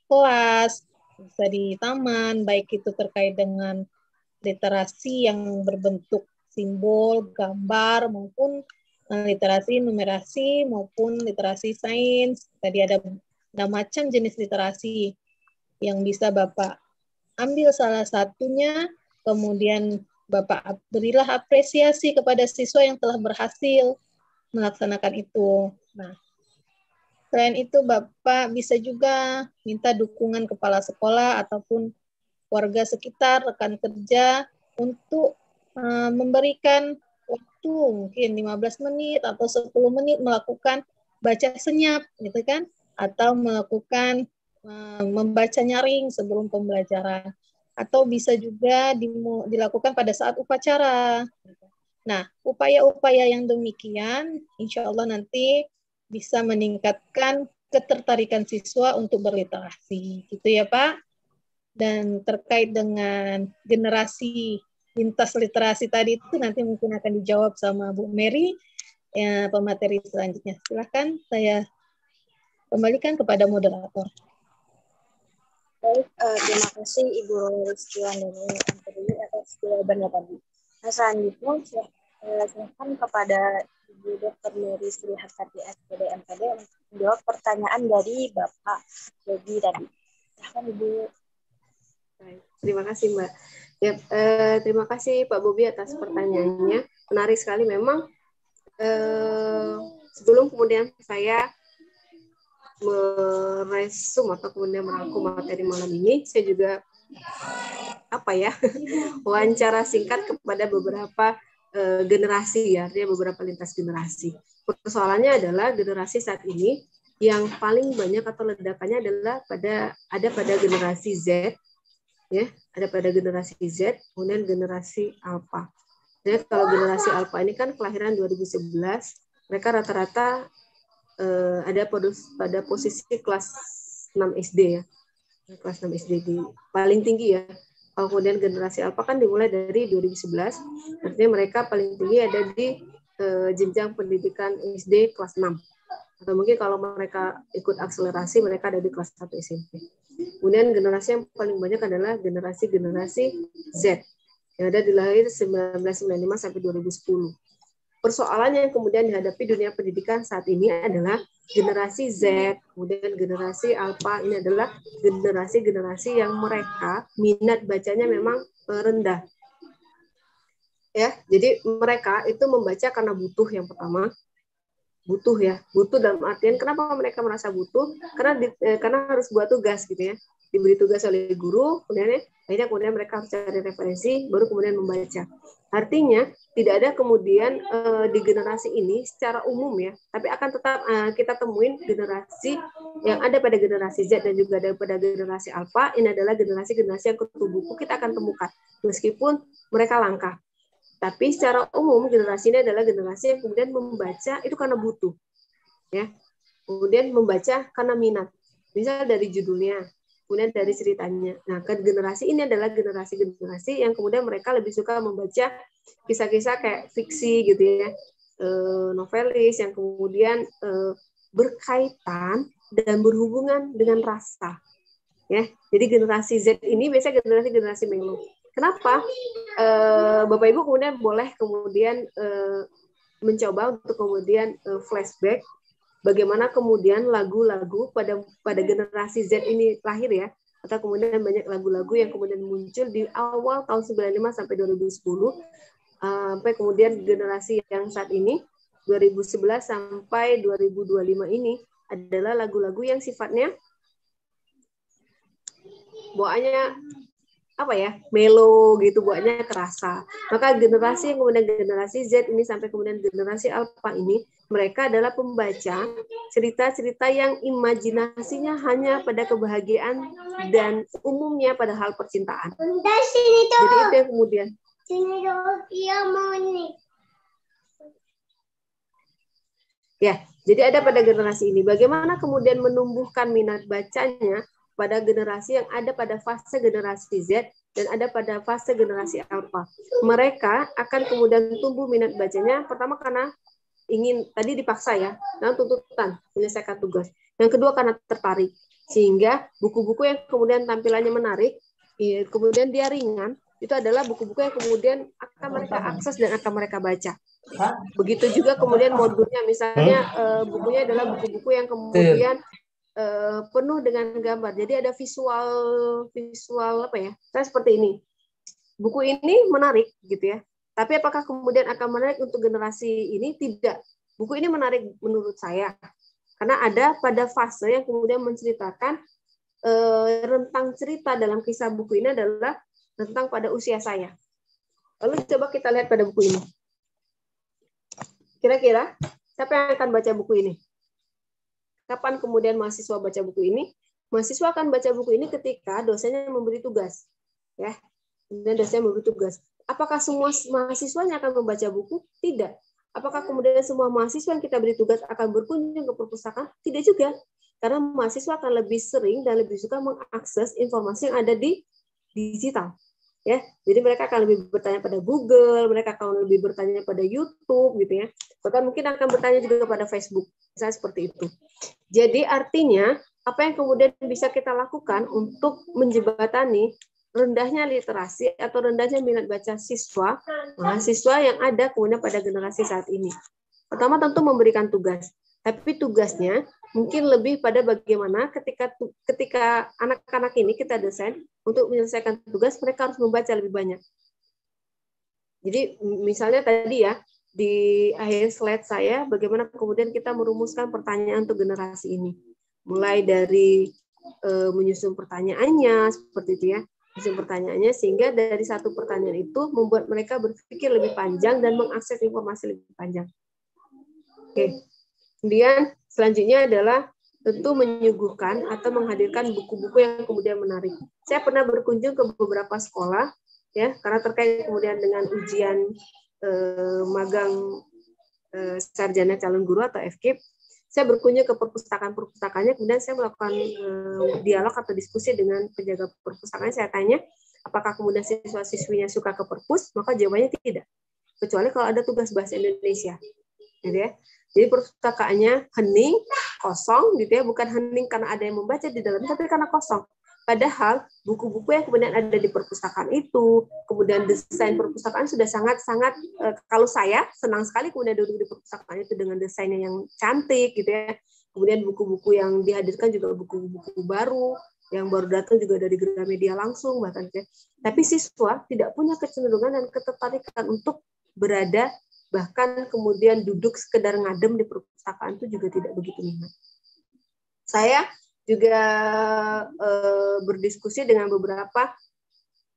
kelas, bisa di taman, baik itu terkait dengan literasi yang berbentuk simbol, gambar, maupun literasi numerasi, maupun literasi sains. Tadi ada macam jenis literasi yang bisa Bapak ambil salah satunya, kemudian Bapak berilah apresiasi kepada siswa yang telah berhasil melaksanakan itu. Nah, selain itu, Bapak bisa juga minta dukungan kepala sekolah ataupun warga sekitar, rekan kerja, untuk memberikan waktu mungkin 15 menit atau 10 menit melakukan baca senyap, gitu kan? Atau melakukan membaca nyaring sebelum pembelajaran. Atau bisa juga dilakukan pada saat upacara. Nah, upaya-upaya yang demikian, insya Allah nanti bisa meningkatkan ketertarikan siswa untuk berliterasi, gitu ya Pak. Dan terkait dengan generasi lintas literasi tadi itu nanti mungkin akan dijawab sama Bu Mary ya, pemateri selanjutnya. Silakan saya kembalikan kepada moderator. Baik, terima kasih Ibu Rizky Wandani atas jawabannya tadi. Nah, selanjutnya silakan kepada Ibu Dr. Mary Sri Hartati SPD MPD untuk menjawab pertanyaan dari Bapak Bobby tadi. Silakan Ibu. Baik, terima kasih Mbak. Ya, terima kasih Pak Bobby atas pertanyaannya. Menarik sekali memang. Sebelum kemudian saya meresum atau kemudian merangkum materi malam ini, saya juga wawancara singkat kepada beberapa generasi ya, artinya beberapa lintas generasi. Persoalannya adalah generasi saat ini yang paling banyak atau ledakannya adalah pada generasi Z, ya, ada pada generasi Z, kemudian generasi Alpha. Jadi kalau generasi Alpha ini kan kelahiran 2011, mereka rata-rata ada pada posisi kelas 6 SD ya, kelas 6 SD di paling tinggi ya. Kalau kemudian generasi Alpha kan dimulai dari 2011, artinya mereka paling tinggi ada di jenjang pendidikan SD kelas 6. Atau mungkin kalau mereka ikut akselerasi, mereka ada di kelas 1 SMP. Kemudian generasi yang paling banyak adalah generasi Z, yang ada dilahir 1995 sampai 2010. Persoalannya yang kemudian dihadapi dunia pendidikan saat ini adalah generasi Z, kemudian generasi Alpha, ini adalah generasi-generasi yang mereka minat bacanya memang rendah. Ya, jadi mereka itu membaca karena butuh yang pertama. Butuh dalam artian kenapa mereka merasa butuh? Karena harus buat tugas gitu ya. Diberi tugas oleh guru, kemudian mereka harus cari referensi, baru kemudian membaca. Artinya tidak ada kemudian di generasi ini secara umum ya, tapi akan tetap kita temuin generasi yang ada pada generasi Z dan juga ada pada generasi Alpha. Ini adalah generasi-generasi yang kutu buku kita akan temukan meskipun mereka langka. Tapi secara umum generasi ini adalah generasi yang kemudian membaca itu karena butuh, ya. Kemudian membaca karena minat, misal dari judulnya, kemudian dari ceritanya. Nah, generasi ini adalah generasi-generasi yang kemudian mereka lebih suka membaca kisah-kisah kayak fiksi gitu ya, novelis yang kemudian berkaitan dan berhubungan dengan rasa, ya. Jadi generasi Z ini biasanya generasi melo. Kenapa? Bapak Ibu kemudian boleh kemudian mencoba untuk kemudian flashback bagaimana kemudian lagu-lagu pada generasi Z ini lahir ya, atau kemudian banyak lagu-lagu yang kemudian muncul di awal tahun 95 sampai 2010 sampai kemudian generasi yang saat ini 2011 sampai 2025 ini adalah lagu-lagu yang sifatnya bawaannya melo gitu, buatnya kerasa. Maka generasi yang kemudian generasi Z ini sampai kemudian generasi Alpha ini, mereka adalah pembaca cerita-cerita yang imajinasinya hanya pada kebahagiaan dan umumnya pada hal percintaan. Jadi itu yang kemudian. Ya, jadi ada pada generasi ini. Bagaimana kemudian menumbuhkan minat bacanya pada generasi yang ada pada fase generasi Z dan ada pada fase generasi Alpha. Mereka akan kemudian tumbuh minat bacanya, pertama karena ingin, tadi dipaksa ya, dan tuntutan menyelesaikan tugas. Yang kedua karena tertarik, sehingga buku-buku yang kemudian tampilannya menarik, kemudian dia ringan, itu adalah buku-buku yang kemudian akan mereka akses dan akan mereka baca. Begitu juga kemudian modulnya, misalnya bukunya adalah buku-buku yang kemudian penuh dengan gambar. Jadi ada visual apa ya? Saya seperti ini. Buku ini menarik gitu ya. Tapi apakah kemudian akan menarik untuk generasi ini? Tidak. Buku ini menarik menurut saya. Karena ada pada fase yang kemudian menceritakan rentang cerita dalam kisah buku ini adalah tentang pada usia saya. Lalu coba kita lihat pada buku ini. Kira-kira siapa yang akan baca buku ini? Kapan kemudian mahasiswa baca buku ini? Mahasiswa akan baca buku ini ketika dosennya memberi tugas, ya. Dan dosennya memberi tugas. Apakah semua mahasiswanya akan membaca buku? Tidak. Apakah kemudian semua mahasiswa yang kita beri tugas akan berkunjung ke perpustakaan? Tidak juga. Karena mahasiswa akan lebih sering dan lebih suka mengakses informasi yang ada di digital. Ya, jadi mereka akan lebih bertanya pada Google, mereka akan lebih bertanya pada YouTube, gitu ya. Bahkan mungkin akan bertanya juga kepada Facebook, misalnya seperti itu. Jadi artinya apa yang kemudian bisa kita lakukan untuk menjembatani rendahnya literasi atau rendahnya minat baca mahasiswa yang ada kemudian pada generasi saat ini. Pertama tentu memberikan tugas, tapi tugasnya mungkin lebih pada bagaimana ketika anak-anak ini kita desain untuk menyelesaikan tugas, mereka harus membaca lebih banyak. Jadi misalnya tadi ya, di akhir slide saya, bagaimana kemudian kita merumuskan pertanyaan untuk generasi ini. Mulai dari menyusun pertanyaannya, seperti itu ya, menyusun pertanyaannya, sehingga dari satu pertanyaan itu membuat mereka berpikir lebih panjang dan mengakses informasi lebih panjang. Oke. Kemudian selanjutnya adalah tentu menyuguhkan atau menghadirkan buku-buku yang kemudian menarik. Saya pernah berkunjung ke beberapa sekolah, ya, karena terkait kemudian dengan ujian magang sarjana calon guru atau FKIP. Saya berkunjung ke perpustakaan-perpustakaannya, kemudian saya melakukan dialog atau diskusi dengan penjaga perpustakaan. Saya tanya, apakah kemudian siswa-siswinya suka ke perpus? Maka jawabannya tidak, kecuali kalau ada tugas bahasa Indonesia, gitu ya. Jadi perpustakaannya hening, kosong, gitu ya, bukan hening karena ada yang membaca di dalamnya, tapi karena kosong. Padahal buku-buku yang kemudian ada di perpustakaan itu, kemudian desain perpustakaan sudah sangat-sangat, kalau saya senang sekali kemudian duduk di perpustakaan itu dengan desainnya yang cantik, gitu ya. Kemudian buku-buku yang dihadirkan juga buku-buku baru, yang baru datang juga dari Gramedia langsung bahkan, ya. Tapi siswa tidak punya kecenderungan dan ketertarikan untuk berada, bahkan kemudian duduk sekedar ngadem di perpustakaan itu juga tidak begitu minat. Saya juga berdiskusi dengan beberapa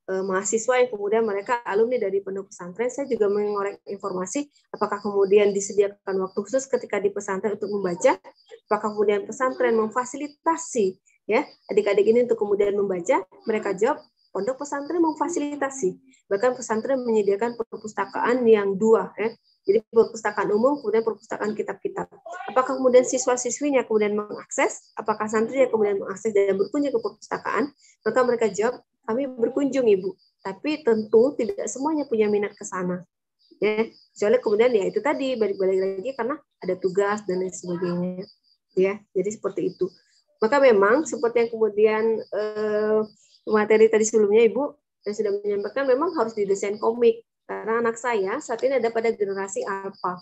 mahasiswa yang kemudian mereka alumni dari pondok pesantren. Saya juga mengorek informasi apakah kemudian disediakan waktu khusus ketika di pesantren untuk membaca, apakah kemudian pesantren memfasilitasi ya adik-adik ini untuk kemudian membaca. Mereka jawab pondok pesantren memfasilitasi, bahkan pesantren menyediakan perpustakaan yang dua, ya. Jadi perpustakaan umum, kemudian perpustakaan kitab-kitab. Apakah kemudian siswa-siswinya kemudian mengakses? Apakah santrinya kemudian mengakses dan berkunjung ke perpustakaan? Maka mereka jawab, kami berkunjung, Ibu. Tapi tentu tidak semuanya punya minat ke sana. Ya, kecuali kemudian ya itu tadi balik-balik lagi karena ada tugas dan lain sebagainya. Ya, jadi seperti itu. Maka memang seperti yang kemudian materi tadi sebelumnya Ibu yang sudah menyampaikan, memang harus didesain komik. Karena anak saya saat ini ada pada generasi alfa.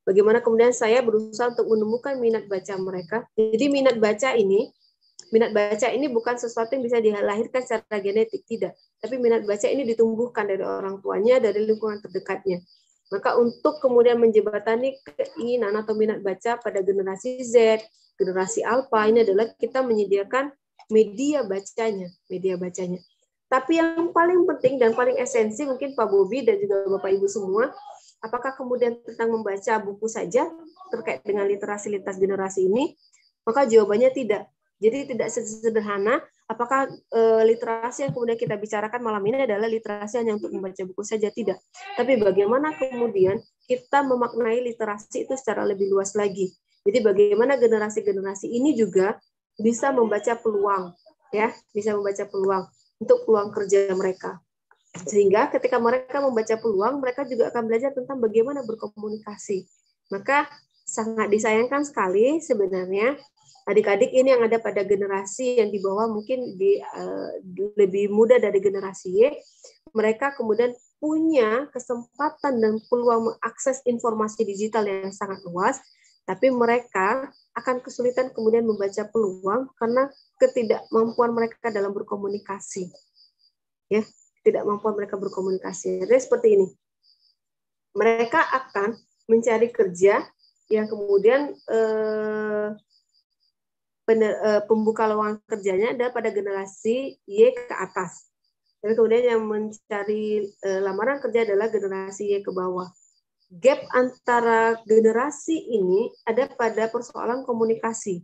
Bagaimana kemudian saya berusaha untuk menemukan minat baca mereka. Jadi minat baca ini bukan sesuatu yang bisa dilahirkan secara genetik, tidak. Tapi minat baca ini ditumbuhkan dari orang tuanya, dari lingkungan terdekatnya. Maka untuk kemudian menjembatani keinginan atau minat baca pada generasi Z, generasi alfa, ini adalah kita menyediakan media bacanya. Tapi yang paling penting dan paling esensi mungkin Pak Bobi dan juga Bapak Ibu semua, apakah kemudian tentang membaca buku saja terkait dengan literasi lintas generasi ini? Maka jawabannya tidak. Jadi tidak sederhana apakah literasi yang kemudian kita bicarakan malam ini adalah literasi hanya untuk membaca buku saja, tidak. Tapi bagaimana kemudian kita memaknai literasi itu secara lebih luas lagi. Jadi bagaimana generasi-generasi ini juga bisa membaca peluang, ya, bisa membaca peluang untuk peluang kerja mereka. Sehingga ketika mereka membaca peluang, mereka juga akan belajar tentang bagaimana berkomunikasi. Maka sangat disayangkan sekali sebenarnya adik-adik ini yang ada pada generasi yang di bawah mungkin lebih muda dari generasi Y, mereka kemudian punya kesempatan dan peluang mengakses informasi digital yang sangat luas, tapi mereka akan kesulitan kemudian membaca peluang karena ketidakmampuan mereka dalam berkomunikasi. Ya, ketidakmampuan mereka berkomunikasi. Jadi seperti ini. Mereka akan mencari kerja yang kemudian pembuka lowongan kerjanya adalah pada generasi Y ke atas. Tapi kemudian yang mencari lamaran kerja adalah generasi Y ke bawah. Gap antara generasi ini ada pada persoalan komunikasi.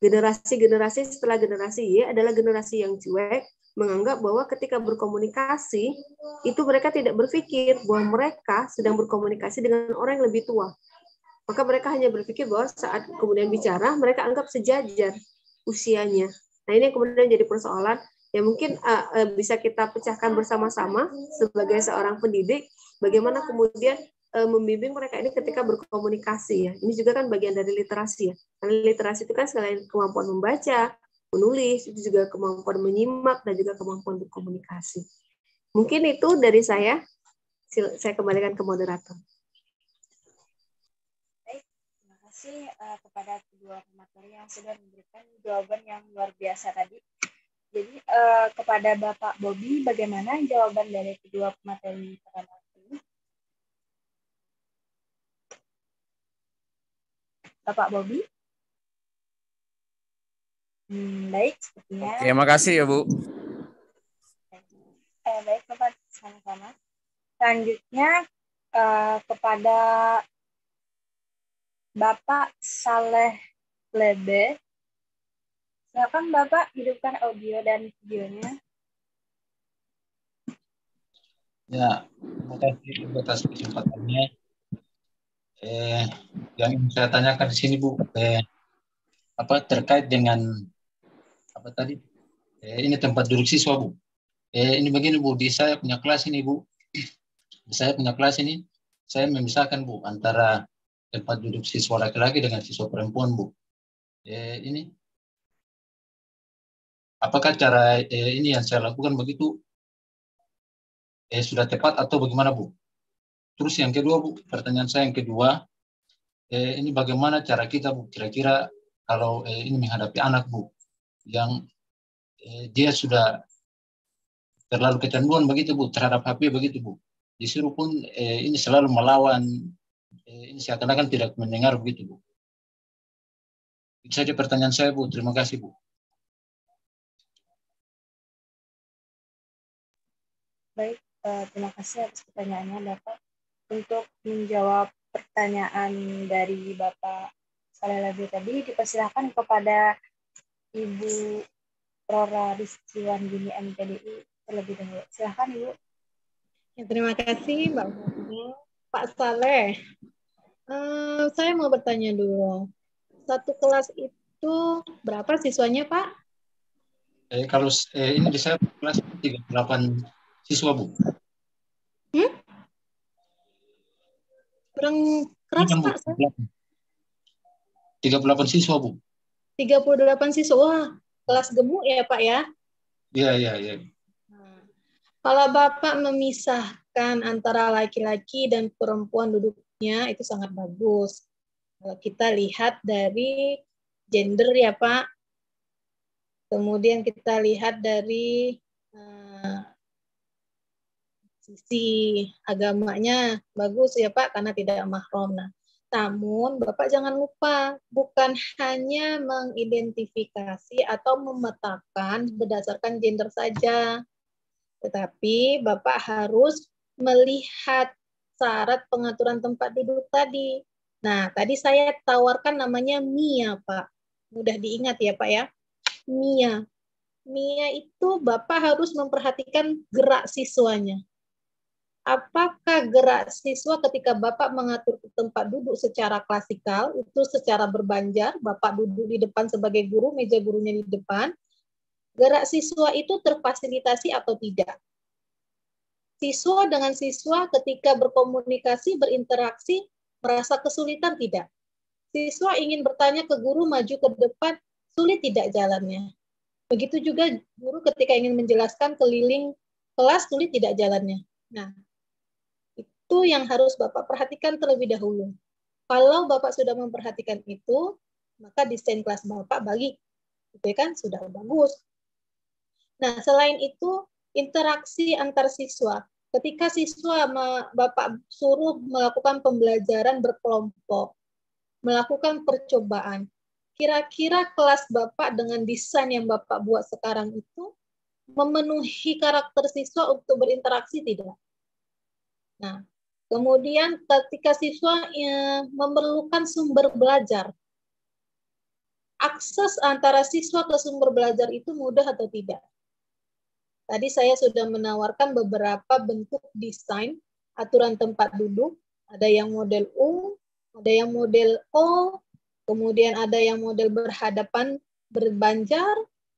Generasi-generasi setelah generasi Y adalah generasi yang cuek, menganggap bahwa ketika berkomunikasi, itu mereka tidak berpikir bahwa mereka sedang berkomunikasi dengan orang yang lebih tua. Maka mereka hanya berpikir bahwa saat kemudian bicara, mereka anggap sejajar usianya. Nah ini yang kemudian jadi persoalan yang mungkin bisa kita pecahkan bersama-sama sebagai seorang pendidik, bagaimana kemudian membimbing mereka ini ketika berkomunikasi, ya. Ini juga kan bagian dari literasi, ya. Karena literasi itu kan selain kemampuan membaca, menulis, itu juga kemampuan menyimak dan juga kemampuan berkomunikasi. Mungkin itu dari saya. Saya kembalikan ke moderator. Baik, terima kasih kepada kedua pemateri yang sudah memberikan jawaban yang luar biasa tadi. Jadi kepada Bapak Bobi, bagaimana jawaban dari kedua pemateri pertama ini? Bapak Bobi? Baik, sepertinya. Oke, makasih ya Bu. Baik, Bapak, sama-sama. Selanjutnya kepada Bapak Saleh Lebe, Silakan Bapak hidupkan audio dan videonya. Ya, terima kasih Ibu atas kesempatannya. Yang ingin saya tanyakan di sini Bu, terkait dengan apa tadi? Ini tempat duduk siswa Bu. Ini begini Bu, di saya punya kelas ini Bu. Di saya punya kelas ini, saya memisahkan Bu antara tempat duduk siswa laki-laki dengan siswa perempuan Bu. Ini apakah cara ini yang saya lakukan begitu sudah tepat atau bagaimana Bu? Terus yang kedua Bu, pertanyaan saya yang kedua, ini bagaimana cara kita Bu kira-kira kalau ini menghadapi anak Bu yang dia sudah terlalu kecanduan begitu Bu terhadap HP begitu Bu. Disuruh pun ini selalu melawan, ini seakan-akan tidak mendengar begitu Bu. Itu saja pertanyaan saya Bu, terima kasih Bu. Baik, terima kasih atas pertanyaannya Bapak. Untuk menjawab pertanyaan dari Bapak Saleh tadi, dipersilakan kepada Ibu Rora Rizkiwandini MPDI terlebih dahulu. Silakan Ibu. Ya, terima kasih Mbak Mona. Pak Saleh, saya mau bertanya dulu. Satu kelas itu berapa siswanya Pak? Kalau ini di saya kelas 38 siswa Bu. Kurang keras Ini, Bu, Pak. 38 siswa Bu. 38 siswa. Wah, kelas gemuk ya Pak ya? Iya. Kalau Bapak memisahkan antara laki-laki dan perempuan duduknya, itu sangat bagus. Kalau kita lihat dari gender ya Pak, kemudian kita lihat dari sisi agamanya, bagus ya Pak, karena tidak mahram. Nah, namun Bapak jangan lupa, bukan hanya mengidentifikasi atau memetakan berdasarkan gender saja, tetapi Bapak harus melihat syarat pengaturan tempat duduk tadi. Nah, tadi saya tawarkan namanya MIA, Pak. Mudah diingat ya, Pak ya. MIA. MIA itu Bapak harus memperhatikan gerak siswanya. Apakah gerak siswa ketika Bapak mengatur tempat duduk secara klasikal, itu secara berbanjar, Bapak duduk di depan sebagai guru, meja gurunya di depan, gerak siswa itu terfasilitasi atau tidak? Siswa dengan siswa ketika berkomunikasi, berinteraksi, merasa kesulitan tidak? Siswa ingin bertanya ke guru, maju ke depan, sulit tidak jalannya? Begitu juga guru ketika ingin menjelaskan keliling kelas, sulit tidak jalannya? Nah, itu yang harus Bapak perhatikan terlebih dahulu. Kalau Bapak sudah memperhatikan itu, maka desain kelas Bapak baik. Itu kan sudah bagus. Nah, selain itu, interaksi antar siswa. Ketika siswa Bapak suruh melakukan pembelajaran berkelompok, melakukan percobaan, kira-kira kelas Bapak dengan desain yang Bapak buat sekarang itu memenuhi karakter siswa untuk berinteraksi tidak? Nah, kemudian ketika siswa memerlukan sumber belajar, akses antara siswa ke sumber belajar itu mudah atau tidak? Tadi saya sudah menawarkan beberapa bentuk desain aturan tempat duduk. Ada yang model U, ada yang model O, kemudian ada yang model berhadapan berbanjar,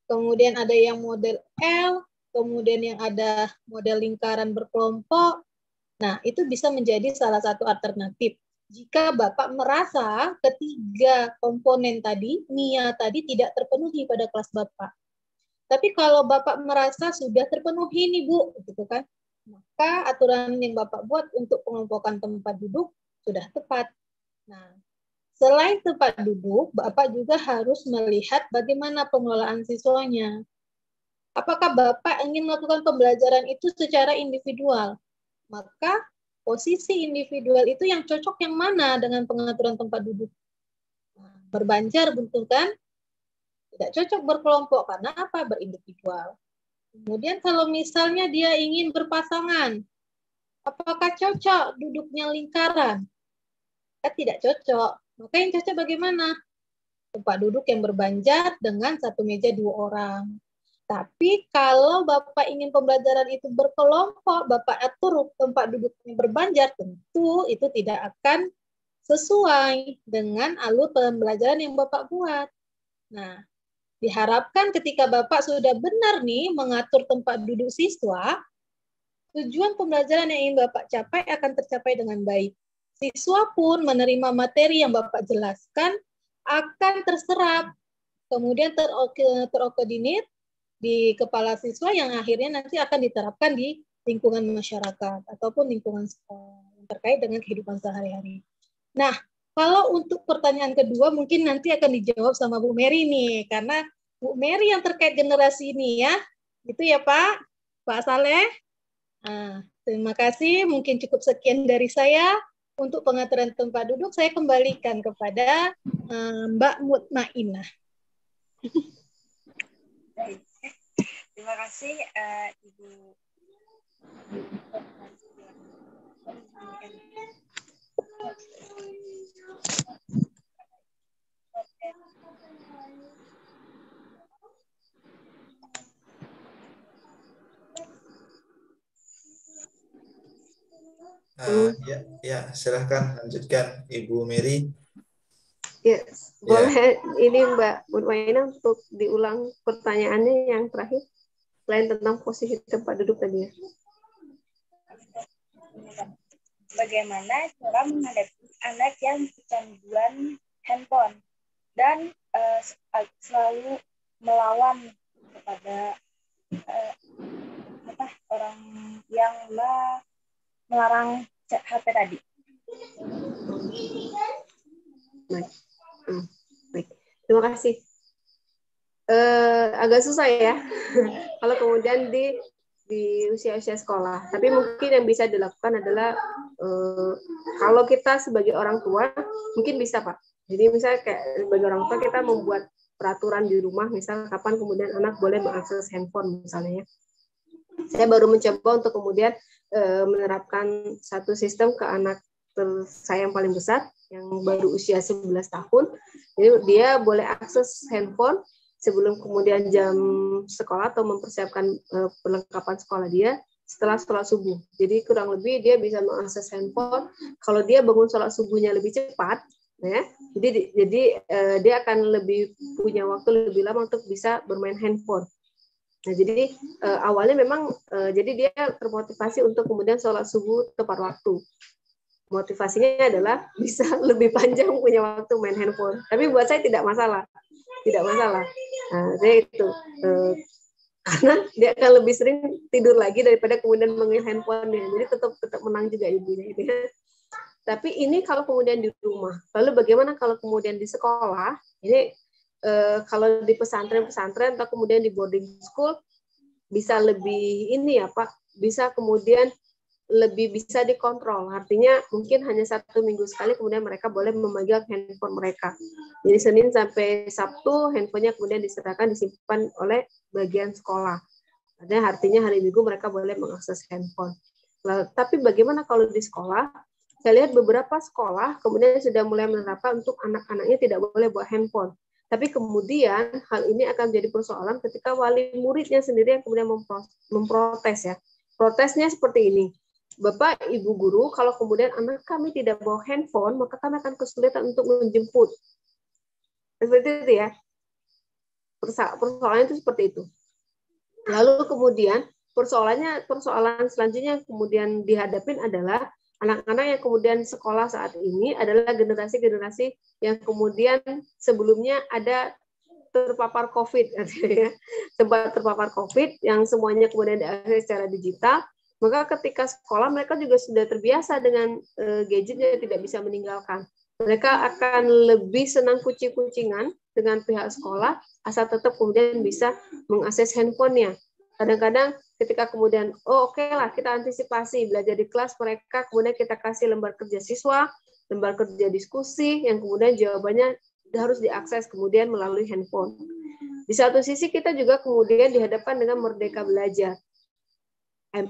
kemudian ada yang model L, kemudian yang ada model lingkaran berkelompok. Nah, itu bisa menjadi salah satu alternatif. Jika Bapak merasa ketiga komponen tadi, MIA tadi tidak terpenuhi pada kelas Bapak. Tapi kalau Bapak merasa sudah terpenuhi nih Bu, gitu kan, maka aturan yang Bapak buat untuk pengelompokan tempat duduk sudah tepat. Nah, selain tempat duduk, Bapak juga harus melihat bagaimana pengelolaan siswanya. Apakah Bapak ingin melakukan pembelajaran itu secara individual? Maka posisi individual itu yang cocok yang mana dengan pengaturan tempat duduk? Nah, berbanjar betul kan? Tidak cocok berkelompok, karena apa? Berindividual. Kemudian kalau misalnya dia ingin berpasangan, apakah cocok duduknya lingkaran? Tidak cocok. Maka yang cocok bagaimana? tempat duduk yang berbanjar dengan satu meja 2 orang. Tapi kalau Bapak ingin pembelajaran itu berkelompok, Bapak atur tempat duduknya berbanjar, tentu itu tidak akan sesuai dengan alur pembelajaran yang Bapak buat. Nah, diharapkan ketika Bapak sudah benar nih mengatur tempat duduk siswa, tujuan pembelajaran yang ingin Bapak capai akan tercapai dengan baik. Siswa pun menerima materi yang Bapak jelaskan akan terserap, kemudian terokoordinir di kepala siswa yang akhirnya nanti akan diterapkan di lingkungan masyarakat ataupun lingkungan sekolah yang terkait dengan kehidupan sehari-hari. Nah, kalau untuk pertanyaan kedua mungkin nanti akan dijawab sama Bu Mary nih, karena Bu Mary yang terkait generasi ini ya. Itu ya Pak Saleh. Nah, terima kasih, mungkin cukup sekian dari saya. Untuk pengaturan tempat duduk saya kembalikan kepada Mbak Mutmainah. Terima kasih Ibu. Ya, silahkan lanjutkan Ibu Mary. Ya, boleh ini Mbak Mutmainah untuk diulang pertanyaannya yang terakhir, selain tentang posisi tempat duduk tadi ya. Bagaimana cara menghadapi anak yang kecanduan handphone dan selalu melawan kepada orang yang melarang HP tadi? Baik. Terima kasih. Agak susah ya kalau kemudian di usia-usia sekolah. Tapi mungkin yang bisa dilakukan adalah kalau kita sebagai orang tua mungkin bisa Pak. Jadi misalnya kayak sebagai orang tua kita membuat peraturan di rumah, misal kapan kemudian anak boleh mengakses handphone misalnya ya. Saya baru mencoba untuk kemudian menerapkan satu sistem ke anak saya yang paling besar, yang baru usia 11 tahun. Jadi dia boleh akses handphone sebelum kemudian jam sekolah atau mempersiapkan perlengkapan sekolah dia setelah sholat subuh. Jadi kurang lebih dia bisa mengakses handphone. Kalau dia bangun sholat subuhnya lebih cepat, ya, jadi dia akan lebih punya waktu lebih lama untuk bisa bermain handphone. Nah, jadi awalnya memang jadi dia termotivasi untuk kemudian sholat subuh tepat waktu. Motivasinya adalah bisa lebih panjang punya waktu main handphone. Tapi buat saya tidak masalah. Tidak masalah. Nah, saya itu karena dia akan lebih sering tidur lagi daripada kemudian mengambil handphonenya. Jadi tetap menang juga ibunya itu. Tapi ini kalau kemudian di rumah. Lalu bagaimana kalau kemudian di sekolah? Ini kalau di pesantren atau kemudian di boarding school bisa lebih ini ya Pak, bisa kemudian lebih bisa dikontrol. Artinya mungkin hanya 1 minggu sekali kemudian mereka boleh memegang handphone mereka. Jadi Senin sampai Sabtu handphonenya kemudian diserahkan, disimpan oleh bagian sekolah. Artinya hari Minggu mereka boleh mengakses handphone. Lalu, tapi bagaimana kalau di sekolah? Saya lihat beberapa sekolah kemudian sudah mulai menerapkan untuk anak-anaknya tidak boleh bawa handphone. Tapi kemudian hal ini akan menjadi persoalan ketika wali muridnya sendiri yang kemudian memprotes ya. Protesnya seperti ini. Bapak, Ibu guru, kalau kemudian anak kami tidak bawa handphone, maka kami akan kesulitan untuk menjemput. Seperti itu ya. Persoalannya itu seperti itu. Lalu kemudian persoalan selanjutnya yang kemudian dihadapin adalah anak-anak yang kemudian sekolah saat ini adalah generasi-generasi yang kemudian sebelumnya ada terpapar COVID, sempat terpapar COVID, yang semuanya kemudian diakses secara digital. Maka ketika sekolah mereka juga sudah terbiasa dengan gadgetnya, tidak bisa meninggalkan. Mereka akan lebih senang kucing-kucingan dengan pihak sekolah, asal tetap kemudian bisa mengakses handphonenya. Kadang-kadang ketika kemudian, oke lah kita antisipasi belajar di kelas mereka, kemudian kita kasih lembar kerja siswa, lembar kerja diskusi, yang kemudian jawabannya harus diakses kemudian melalui handphone. Di satu sisi kita juga kemudian dihadapkan dengan merdeka belajar.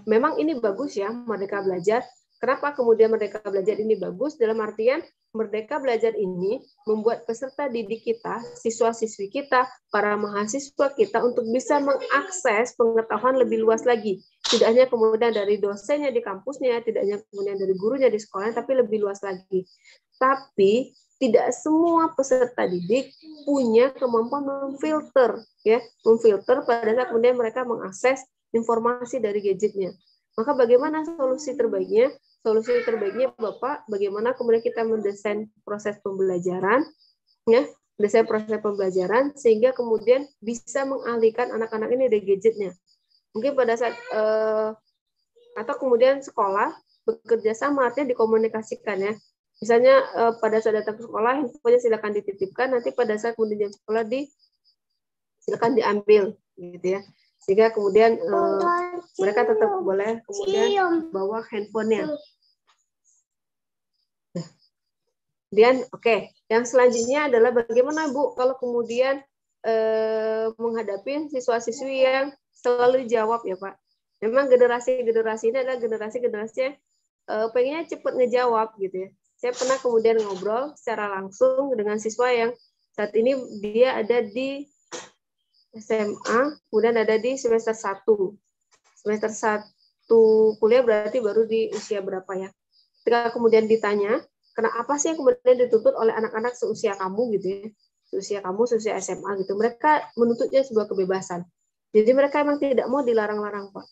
Memang ini bagus ya, merdeka belajar, Kenapa kemudian Merdeka Belajar ini bagus? Dalam artian Merdeka Belajar ini membuat peserta didik kita, siswa-siswi kita, para mahasiswa kita untuk bisa mengakses pengetahuan lebih luas lagi. Tidak hanya kemudian dari dosennya di kampusnya, tidak hanya kemudian dari gurunya di sekolah, tapi lebih luas lagi. Tapi tidak semua peserta didik punya kemampuan memfilter, ya, memfilter pada saat kemudian mereka mengakses informasi dari gadgetnya. Maka bagaimana solusi terbaiknya? Solusi terbaiknya Bapak, bagaimana kemudian kita mendesain proses pembelajaran, ya, desain proses pembelajaran sehingga kemudian bisa mengalihkan anak-anak ini dari gadgetnya. Mungkin pada saat atau kemudian sekolah bekerja sama, artinya dikomunikasikan, ya. Misalnya pada saat datang ke sekolah, handphonenya silakan dititipkan, nanti pada saat kemudian jam sekolah silakan diambil, gitu ya. Sehingga kemudian mereka tetap boleh kemudian bawa handphonenya. Kemudian, yang selanjutnya adalah bagaimana Bu kalau kemudian menghadapi siswa-siswi yang selalu dijawab, ya Pak. Memang generasi-generasi ini adalah generasi-generasi yang pengennya cepat ngejawab, gitu ya. Saya pernah kemudian ngobrol secara langsung dengan siswa yang saat ini dia ada di SMA, kemudian ada di semester 1. Semester 1 kuliah berarti baru di usia berapa, ya. Ketika kemudian ditanya, kenapa sih yang kemudian dituntut oleh anak-anak seusia kamu, gitu ya. Seusia kamu, seusia SMA, gitu. Mereka menuntutnya sebuah kebebasan. Jadi mereka memang tidak mau dilarang-larang, Pak.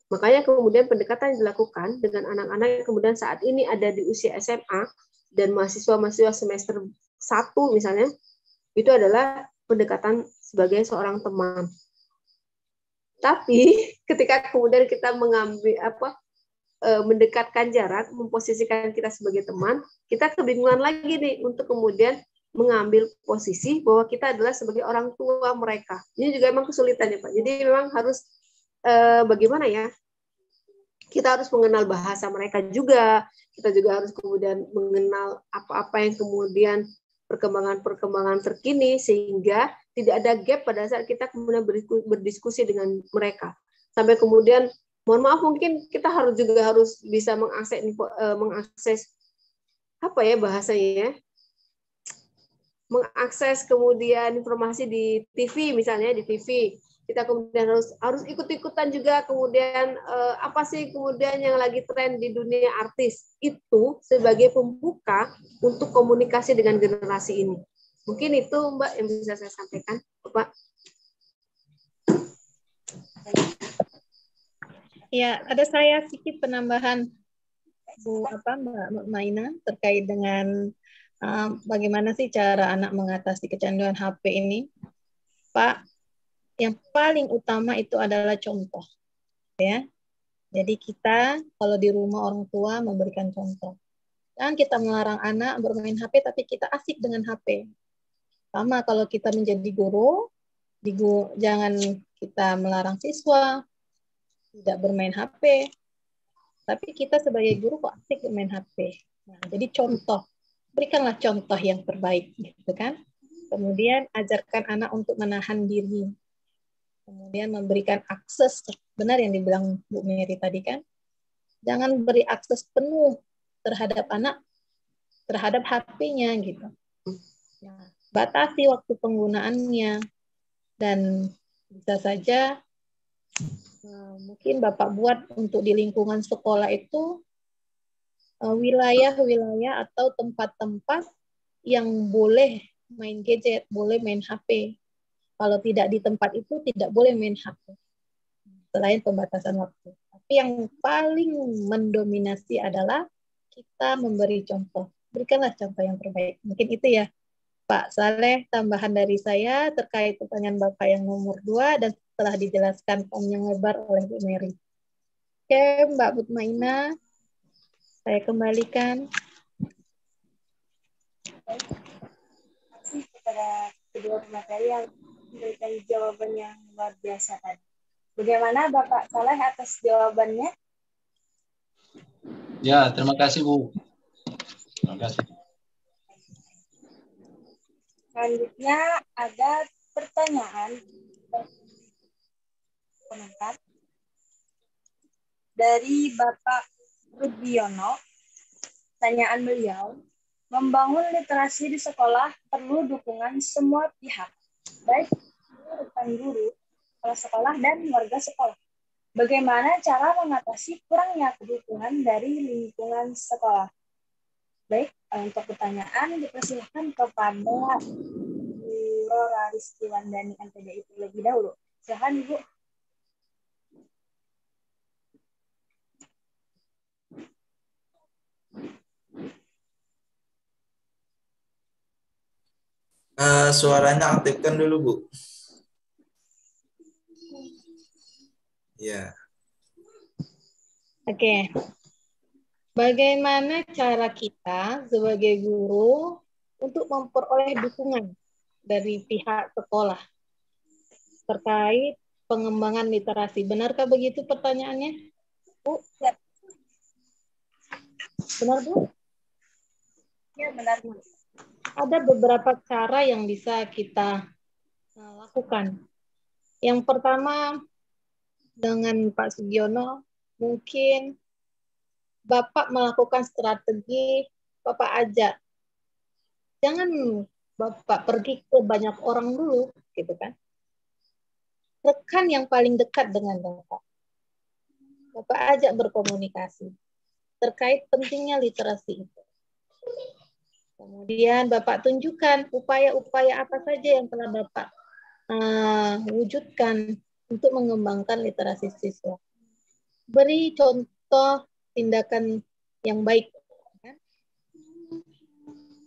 Makanya kemudian pendekatan yang dilakukan dengan anak-anak yang kemudian saat ini ada di usia SMA dan mahasiswa-mahasiswa semester 1 misalnya, itu adalah pendekatan sebagai seorang teman. Tapi ketika kemudian kita mendekatkan jarak, memposisikan kita sebagai teman, kita kebingungan lagi nih untuk kemudian mengambil posisi bahwa kita adalah sebagai orang tua mereka. Ini juga memang kesulitan, ya Pak. Jadi memang harus bagaimana ya? Kita harus mengenal bahasa mereka juga. Kita juga harus kemudian mengenal apa-apa yang kemudian perkembangan-perkembangan terkini sehingga tidak ada gap pada saat kita kemudian berdiskusi dengan mereka. Sampai kemudian, mohon maaf, mungkin kita harus bisa mengakses apa ya bahasanya ya, mengakses kemudian informasi di TV misalnya, di TV kita kemudian harus ikut-ikutan juga kemudian apa sih kemudian yang lagi tren di dunia artis, itu sebagai pembuka untuk komunikasi dengan generasi ini. Mungkin itu Mbak yang bisa saya sampaikan, Bapak. Ya, ada saya sedikit penambahan Mbak Maina terkait dengan bagaimana sih cara anak mengatasi kecanduan HP ini, Pak. Yang paling utama itu adalah contoh, ya. Jadi kita kalau di rumah orang tua memberikan contoh. Jangan kita melarang anak bermain HP, tapi kita asik dengan HP. Sama kalau kita menjadi guru, jangan kita melarang siswa tidak bermain HP, tapi kita sebagai guru kok asik bermain HP. Nah, jadi contoh, berikanlah contoh yang terbaik, gitu kan? Kemudian ajarkan anak untuk menahan diri. Kemudian memberikan akses, benar yang dibilang Bu Mary tadi kan, jangan beri akses penuh terhadap anak, terhadap HP-nya gitu. Nah, batasi waktu penggunaannya, dan bisa saja mungkin Bapak buat untuk di lingkungan sekolah itu wilayah-wilayah atau tempat-tempat yang boleh main gadget, boleh main HP. Kalau tidak di tempat itu, tidak boleh main HP. Selain pembatasan waktu. Tapi yang paling mendominasi adalah kita memberi contoh. Berikanlah contoh yang terbaik. Mungkin itu ya, Pak Saleh, tambahan dari saya terkait pertanyaan Bapak yang nomor 2 dan setelah dijelaskan panjang lebar oleh Bu Mary. Oke, Mbak Mutmainah, saya kembalikan. Terima kasih kepada kedua pemateri yang memberikan jawaban yang luar biasa tadi. Bagaimana Bapak Saleh atas jawabannya? Ya, terima kasih Bu. Terima kasih. Selanjutnya ada pertanyaan komentar dari Bapak Rudiono, tanyaan beliau, membangun literasi di sekolah perlu dukungan semua pihak, baik rekan guru, kepala sekolah, dan warga sekolah. Bagaimana cara mengatasi kurangnya dukungan dari lingkungan sekolah? Baik, untuk pertanyaan dipersilakan kepada Bu Rora Rizky Wandani NPDI terlebih dahulu. Silakan Ibu. Suaranya aktifkan dulu, Bu. Ya. Oke. Bagaimana cara kita sebagai guru untuk memperoleh dukungan dari pihak sekolah terkait pengembangan literasi? Benarkah begitu pertanyaannya, Bu? Ya. Benar, Bu? Ya, benar. Ada beberapa cara yang bisa kita lakukan. Yang pertama, dengan Pak Sugiono, mungkin Bapak melakukan strategi, Bapak ajak. Jangan Bapak pergi ke banyak orang dulu, gitu kan. Rekan yang paling dekat dengan Bapak. Bapak ajak berkomunikasi terkait pentingnya literasi itu. Kemudian Bapak tunjukkan upaya-upaya apa saja yang telah Bapak wujudkan untuk mengembangkan literasi siswa. Beri contoh tindakan yang baik.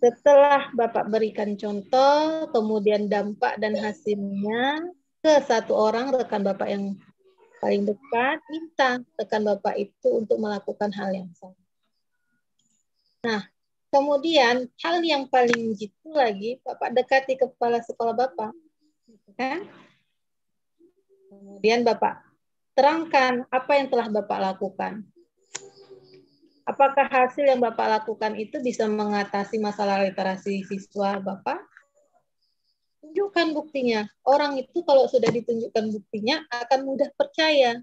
Setelah Bapak berikan contoh, kemudian dampak dan hasilnya ke satu orang rekan Bapak yang paling dekat, minta rekan Bapak itu untuk melakukan hal yang sama. Nah, kemudian hal yang paling jitu lagi, Bapak dekati kepala sekolah Bapak. Kan? Kemudian Bapak terangkan apa yang telah Bapak lakukan. Apakah hasil yang Bapak lakukan itu bisa mengatasi masalah literasi siswa Bapak? Tunjukkan buktinya. Orang itu kalau sudah ditunjukkan buktinya akan mudah percaya.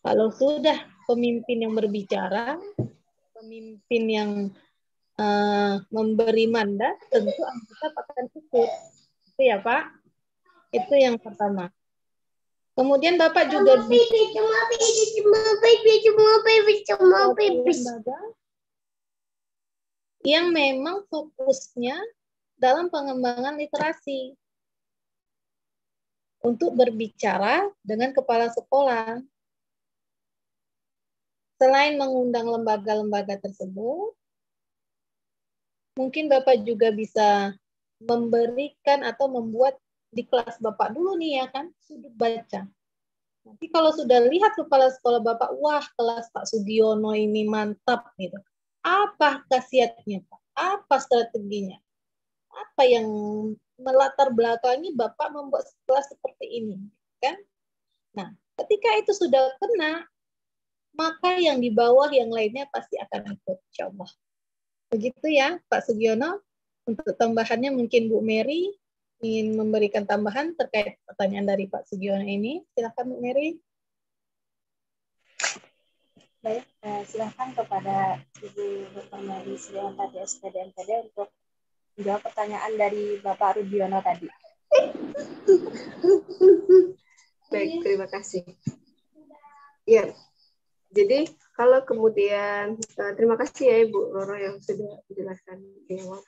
Kalau sudah pemimpin yang berbicara, pemimpin yang memberi mandat, tentu anggota akan ikut. Itu ya Pak. Itu yang pertama. Kemudian Bapak juga yang memang fokusnya dalam pengembangan literasi untuk berbicara dengan kepala sekolah. Selain mengundang lembaga-lembaga tersebut, mungkin Bapak juga bisa memberikan atau membuat di kelas Bapak dulu nih ya kan, sudut baca. Nanti kalau sudah lihat kepala sekolah Bapak, wah kelas Pak Sugiono ini mantap gitu. Apa khasiatnya Pak? Apa strateginya? Apa yang melatar belakangi Bapak membuat kelas seperti ini, kan? Nah, ketika itu sudah kena, maka yang di bawah yang lainnya pasti akan ikut, insya Allah. Begitu ya, Pak Sugiono. Untuk tambahannya mungkin Bu Mary ingin memberikan tambahan terkait pertanyaan dari Pak Sugiono ini. Silakan Bu Mary. Baik, silakan kepada Ibu Dr. Mary Sriantati SPD MPD untuk menjawab pertanyaan dari Bapak Rudiono tadi. Baik, terima kasih. Ya, jadi kalau kemudian terima kasih ya Ibu Roro yang sudah menjelaskan di awal.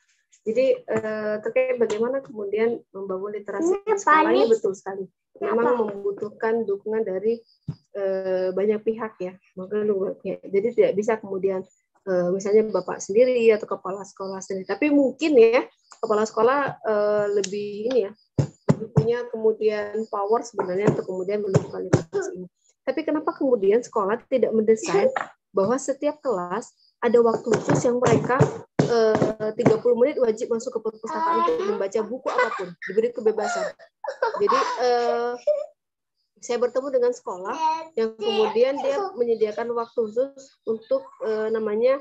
Jadi terkait bagaimana kemudian membangun literasi di sekolah ini betul sekali. Memang membutuhkan dukungan dari banyak pihak ya. Jadi tidak bisa kemudian misalnya Bapak sendiri atau kepala sekolah sendiri. Tapi mungkin ya kepala sekolah lebih ini ya, lebih punya kemudian power sebenarnya untuk kemudian melakukan literasi ini. Tapi kenapa kemudian sekolah tidak mendesain bahwa setiap kelas ada waktu khusus yang mereka 30 menit wajib masuk ke perpustakaan untuk membaca buku apapun, diberi kebebasan. Jadi saya bertemu dengan sekolah yang kemudian dia menyediakan waktu khusus untuk namanya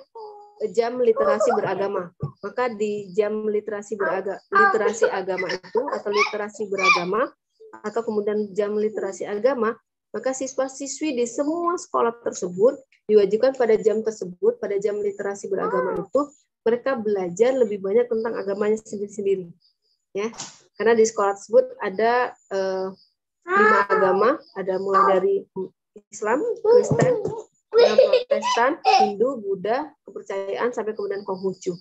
jam literasi beragama. Maka di jam literasi agama itu atau literasi beragama atau kemudian jam literasi agama maka siswa-siswi di semua sekolah tersebut diwajibkan pada jam tersebut, pada jam literasi beragama itu, mereka belajar lebih banyak tentang agamanya sendiri-sendiri. Ya, karena di sekolah tersebut ada 5 agama, ada mulai dari Islam, Kristen, Protestan, Hindu, Buddha, kepercayaan, sampai kemudian Konghucu.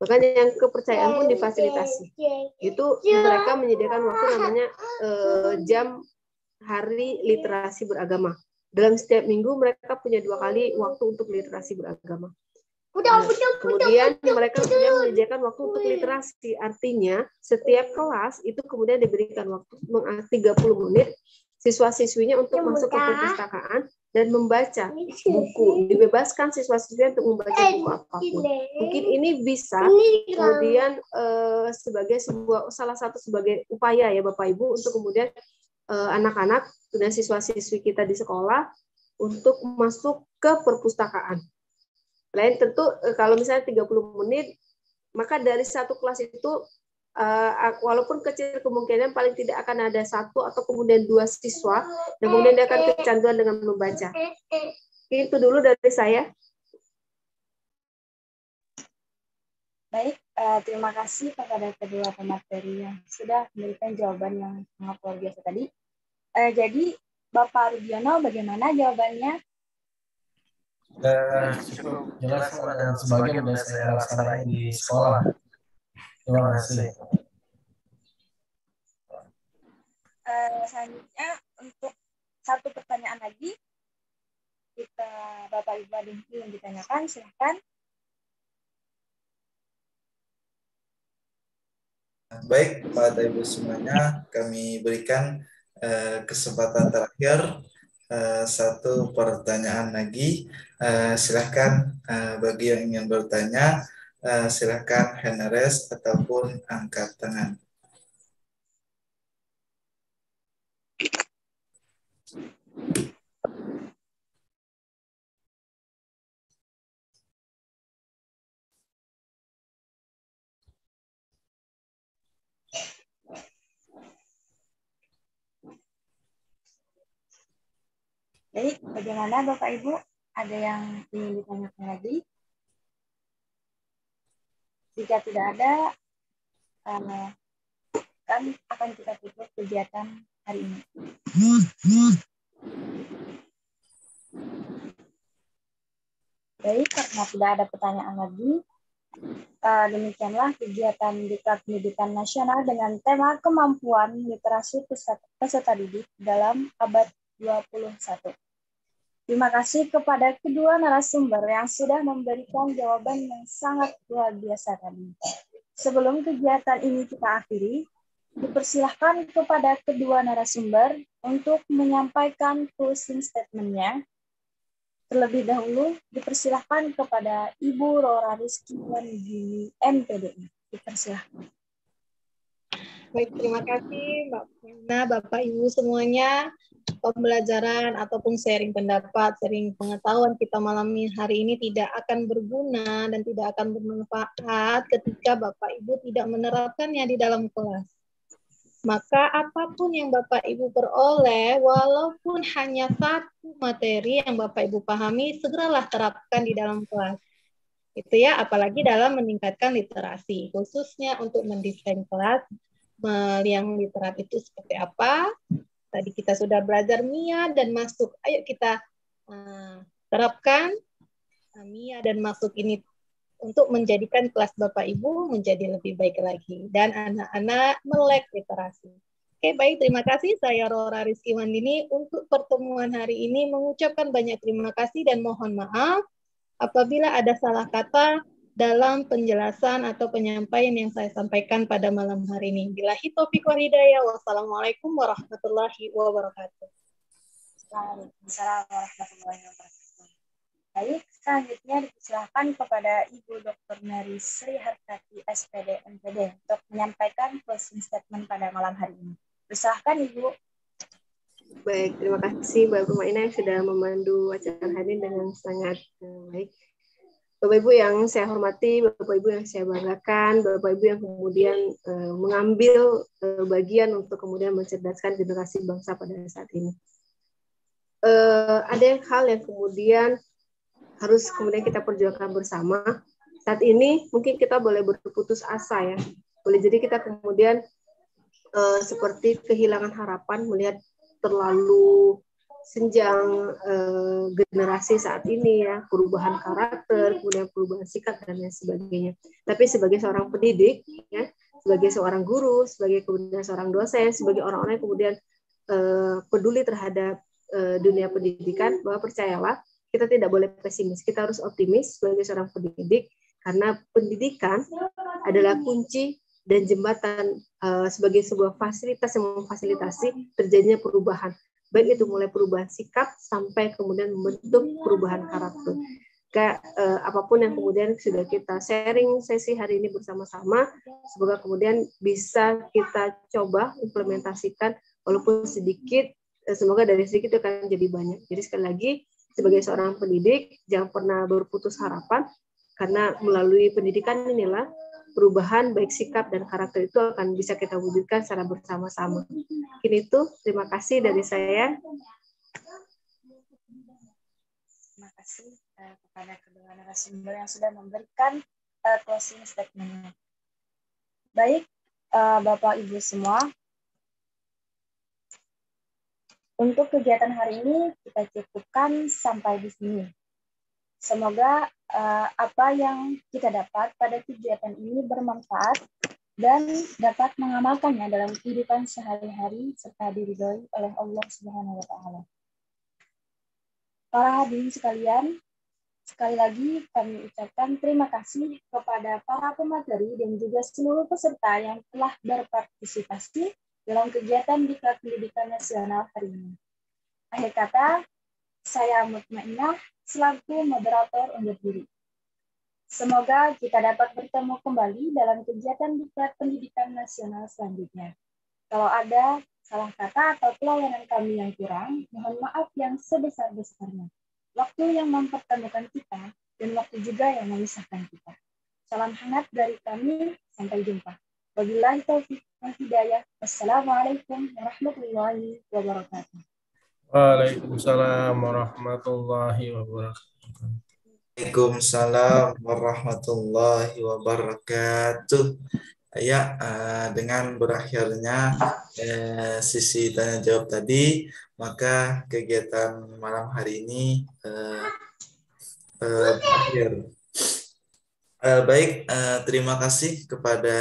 Makanya yang kepercayaan pun difasilitasi. Itu mereka menyediakan waktu namanya jam hari literasi beragama. Dalam setiap minggu mereka punya 2 kali waktu untuk literasi beragama. Kemudian mereka juga menyediakan waktu untuk literasi. Artinya setiap kelas itu kemudian diberikan waktu 30 menit siswa-siswinya untuk masuk ke perpustakaan dan membaca buku. Dibebaskan siswa-siswi untuk membaca buku apapun. Mungkin ini bisa kemudian sebagai salah satu sebagai upaya ya Bapak Ibu untuk kemudian anak-anak dan siswa-siswi kita di sekolah untuk masuk ke perpustakaan. Lain tentu kalau misalnya 30 menit, maka dari satu kelas itu walaupun kecil kemungkinan paling tidak akan ada 1 atau kemudian 2 siswa dan kemudian dia akan kecanduan dengan membaca. Itu dulu dari saya. Baik, terima kasih kepada kedua pemateri yang sudah memberikan jawaban yang sangat luar biasa tadi. Jadi Bapak Rudiono, bagaimana jawabannya? Cukup jelas dan sebagian sudah saya laksanakan di sekolah. Terima kasih. Selanjutnya untuk satu pertanyaan lagi, kita Bapak Ibu ada yang ditanyakan, silahkan. Baik, Bapak Ibu semuanya, kami berikan kesempatan terakhir. Satu pertanyaan lagi. Silahkan bagi yang ingin bertanya, silahkan hand raise ataupun angkat tangan. Baik, bagaimana Bapak Ibu? Ada yang ingin ditanyakan lagi? Jika tidak ada, kan akan kita tutup kegiatan hari ini. Baik, karena tidak ada pertanyaan lagi, demikianlah kegiatan Diklat Pendidikan Nasional dengan tema Kemampuan Literasi Peserta Didik dalam Abad 21. Terima kasih kepada kedua narasumber yang sudah memberikan jawaban yang sangat luar biasa tadi. Sebelum kegiatan ini kita akhiri, dipersilahkan kepada kedua narasumber untuk menyampaikan closing statement-nya. Terlebih dahulu, dipersilahkan kepada Ibu Rora Rizky Wandini, MPDI. Dipersilahkan. Baik, terima kasih Mbak Fina, Bapak Ibu semuanya. Pembelajaran ataupun sharing pendapat, sharing pengetahuan kita malam hari ini tidak akan berguna dan tidak akan bermanfaat ketika Bapak Ibu tidak menerapkannya di dalam kelas. Maka apapun yang Bapak Ibu peroleh, walaupun hanya satu materi yang Bapak Ibu pahami, segeralah terapkan di dalam kelas. Itu ya, apalagi dalam meningkatkan literasi, khususnya untuk mendesain kelas, yang literat itu seperti apa. Tadi kita sudah belajar MIA dan masuk. Ayo kita terapkan MIA dan masuk ini untuk menjadikan kelas Bapak Ibu menjadi lebih baik lagi. Dan anak-anak melek literasi. Oke, baik. Terima kasih. Saya Rora Rizky Wandini untuk pertemuan hari ini mengucapkan banyak terima kasih dan mohon maaf apabila ada salah kata dalam penjelasan atau penyampaian yang saya sampaikan pada malam hari ini. Billahi taufiq wal hidayah. Wassalamualaikum warahmatullahi wabarakatuh. Waalaikumsalam warahmatullahi wabarakatuh. Baik, selanjutnya dipersilakan kepada Ibu Dr. Mary Sri Hartati, SPD MPD, untuk menyampaikan closing statement pada malam hari ini. Persilakan Ibu. Baik, terima kasih Mbak Kumaina yang sudah memandu acara hari ini dengan sangat baik. Bapak Ibu yang saya hormati, Bapak Ibu yang saya banggakan, Bapak Ibu yang kemudian mengambil bagian untuk kemudian mencerdaskan generasi bangsa pada saat ini. ada hal yang kemudian harus kemudian kita perjuangkan bersama. Saat ini mungkin kita boleh berputus asa ya. Boleh jadi kita kemudian seperti kehilangan harapan melihat terlalu senjang generasi saat ini ya, perubahan karakter, kemudian perubahan sikap dan lain sebagainya. Tapi sebagai seorang pendidik ya, sebagai seorang guru, sebagai kemudian seorang dosen, sebagai orang-orang yang kemudian peduli terhadap dunia pendidikan, bahwa percayalah kita tidak boleh pesimis, kita harus optimis sebagai seorang pendidik, karena pendidikan adalah kunci dan jembatan sebagai sebuah fasilitas yang memfasilitasi terjadinya perubahan, baik itu mulai perubahan sikap sampai kemudian membentuk perubahan karakter. Apapun yang kemudian sudah kita sharing sesi hari ini bersama-sama, semoga kemudian bisa kita coba implementasikan walaupun sedikit, semoga dari sedikit itu akan jadi banyak. Jadi sekali lagi, sebagai seorang pendidik, jangan pernah berputus harapan, karena melalui pendidikan inilah perubahan baik sikap dan karakter itu akan bisa kita wujudkan secara bersama-sama. Mungkin itu, terima kasih dari saya. Terima kasih kepada kedua narasumber yang sudah memberikan closing statement-nya. Baik, Bapak Ibu semua, untuk kegiatan hari ini kita cukupkan sampai di sini. Semoga apa yang kita dapat pada kegiatan ini bermanfaat dan dapat mengamalkannya dalam kehidupan sehari-hari serta diridhoi oleh Allah Subhanahu wa Ta'ala. Para hadirin sekalian, sekali lagi kami ucapkan terima kasih kepada para pemateri dan juga seluruh peserta yang telah berpartisipasi dalam kegiatan Diklat Pendidikan Nasional hari ini. Akhir kata, saya Mutmainah selaku moderator undur diri. Semoga kita dapat bertemu kembali dalam kegiatan Diklat Pendidikan Nasional selanjutnya. Kalau ada salah kata atau pelayanan kami yang kurang, mohon maaf yang sebesar-besarnya. Waktu yang mempertemukan kita dan waktu juga yang memisahkan kita. Salam hangat dari kami, sampai jumpa. Wabillahi taufiq wal hidayah. Wassalamualaikum warahmatullahi wabarakatuh. Waalaikumsalam warahmatullahi wabarakatuh. Waalaikumsalam warahmatullahi wabarakatuh. Ya, dengan berakhirnya sesi tanya jawab tadi, maka kegiatan malam hari ini berakhir. Baik, terima kasih kepada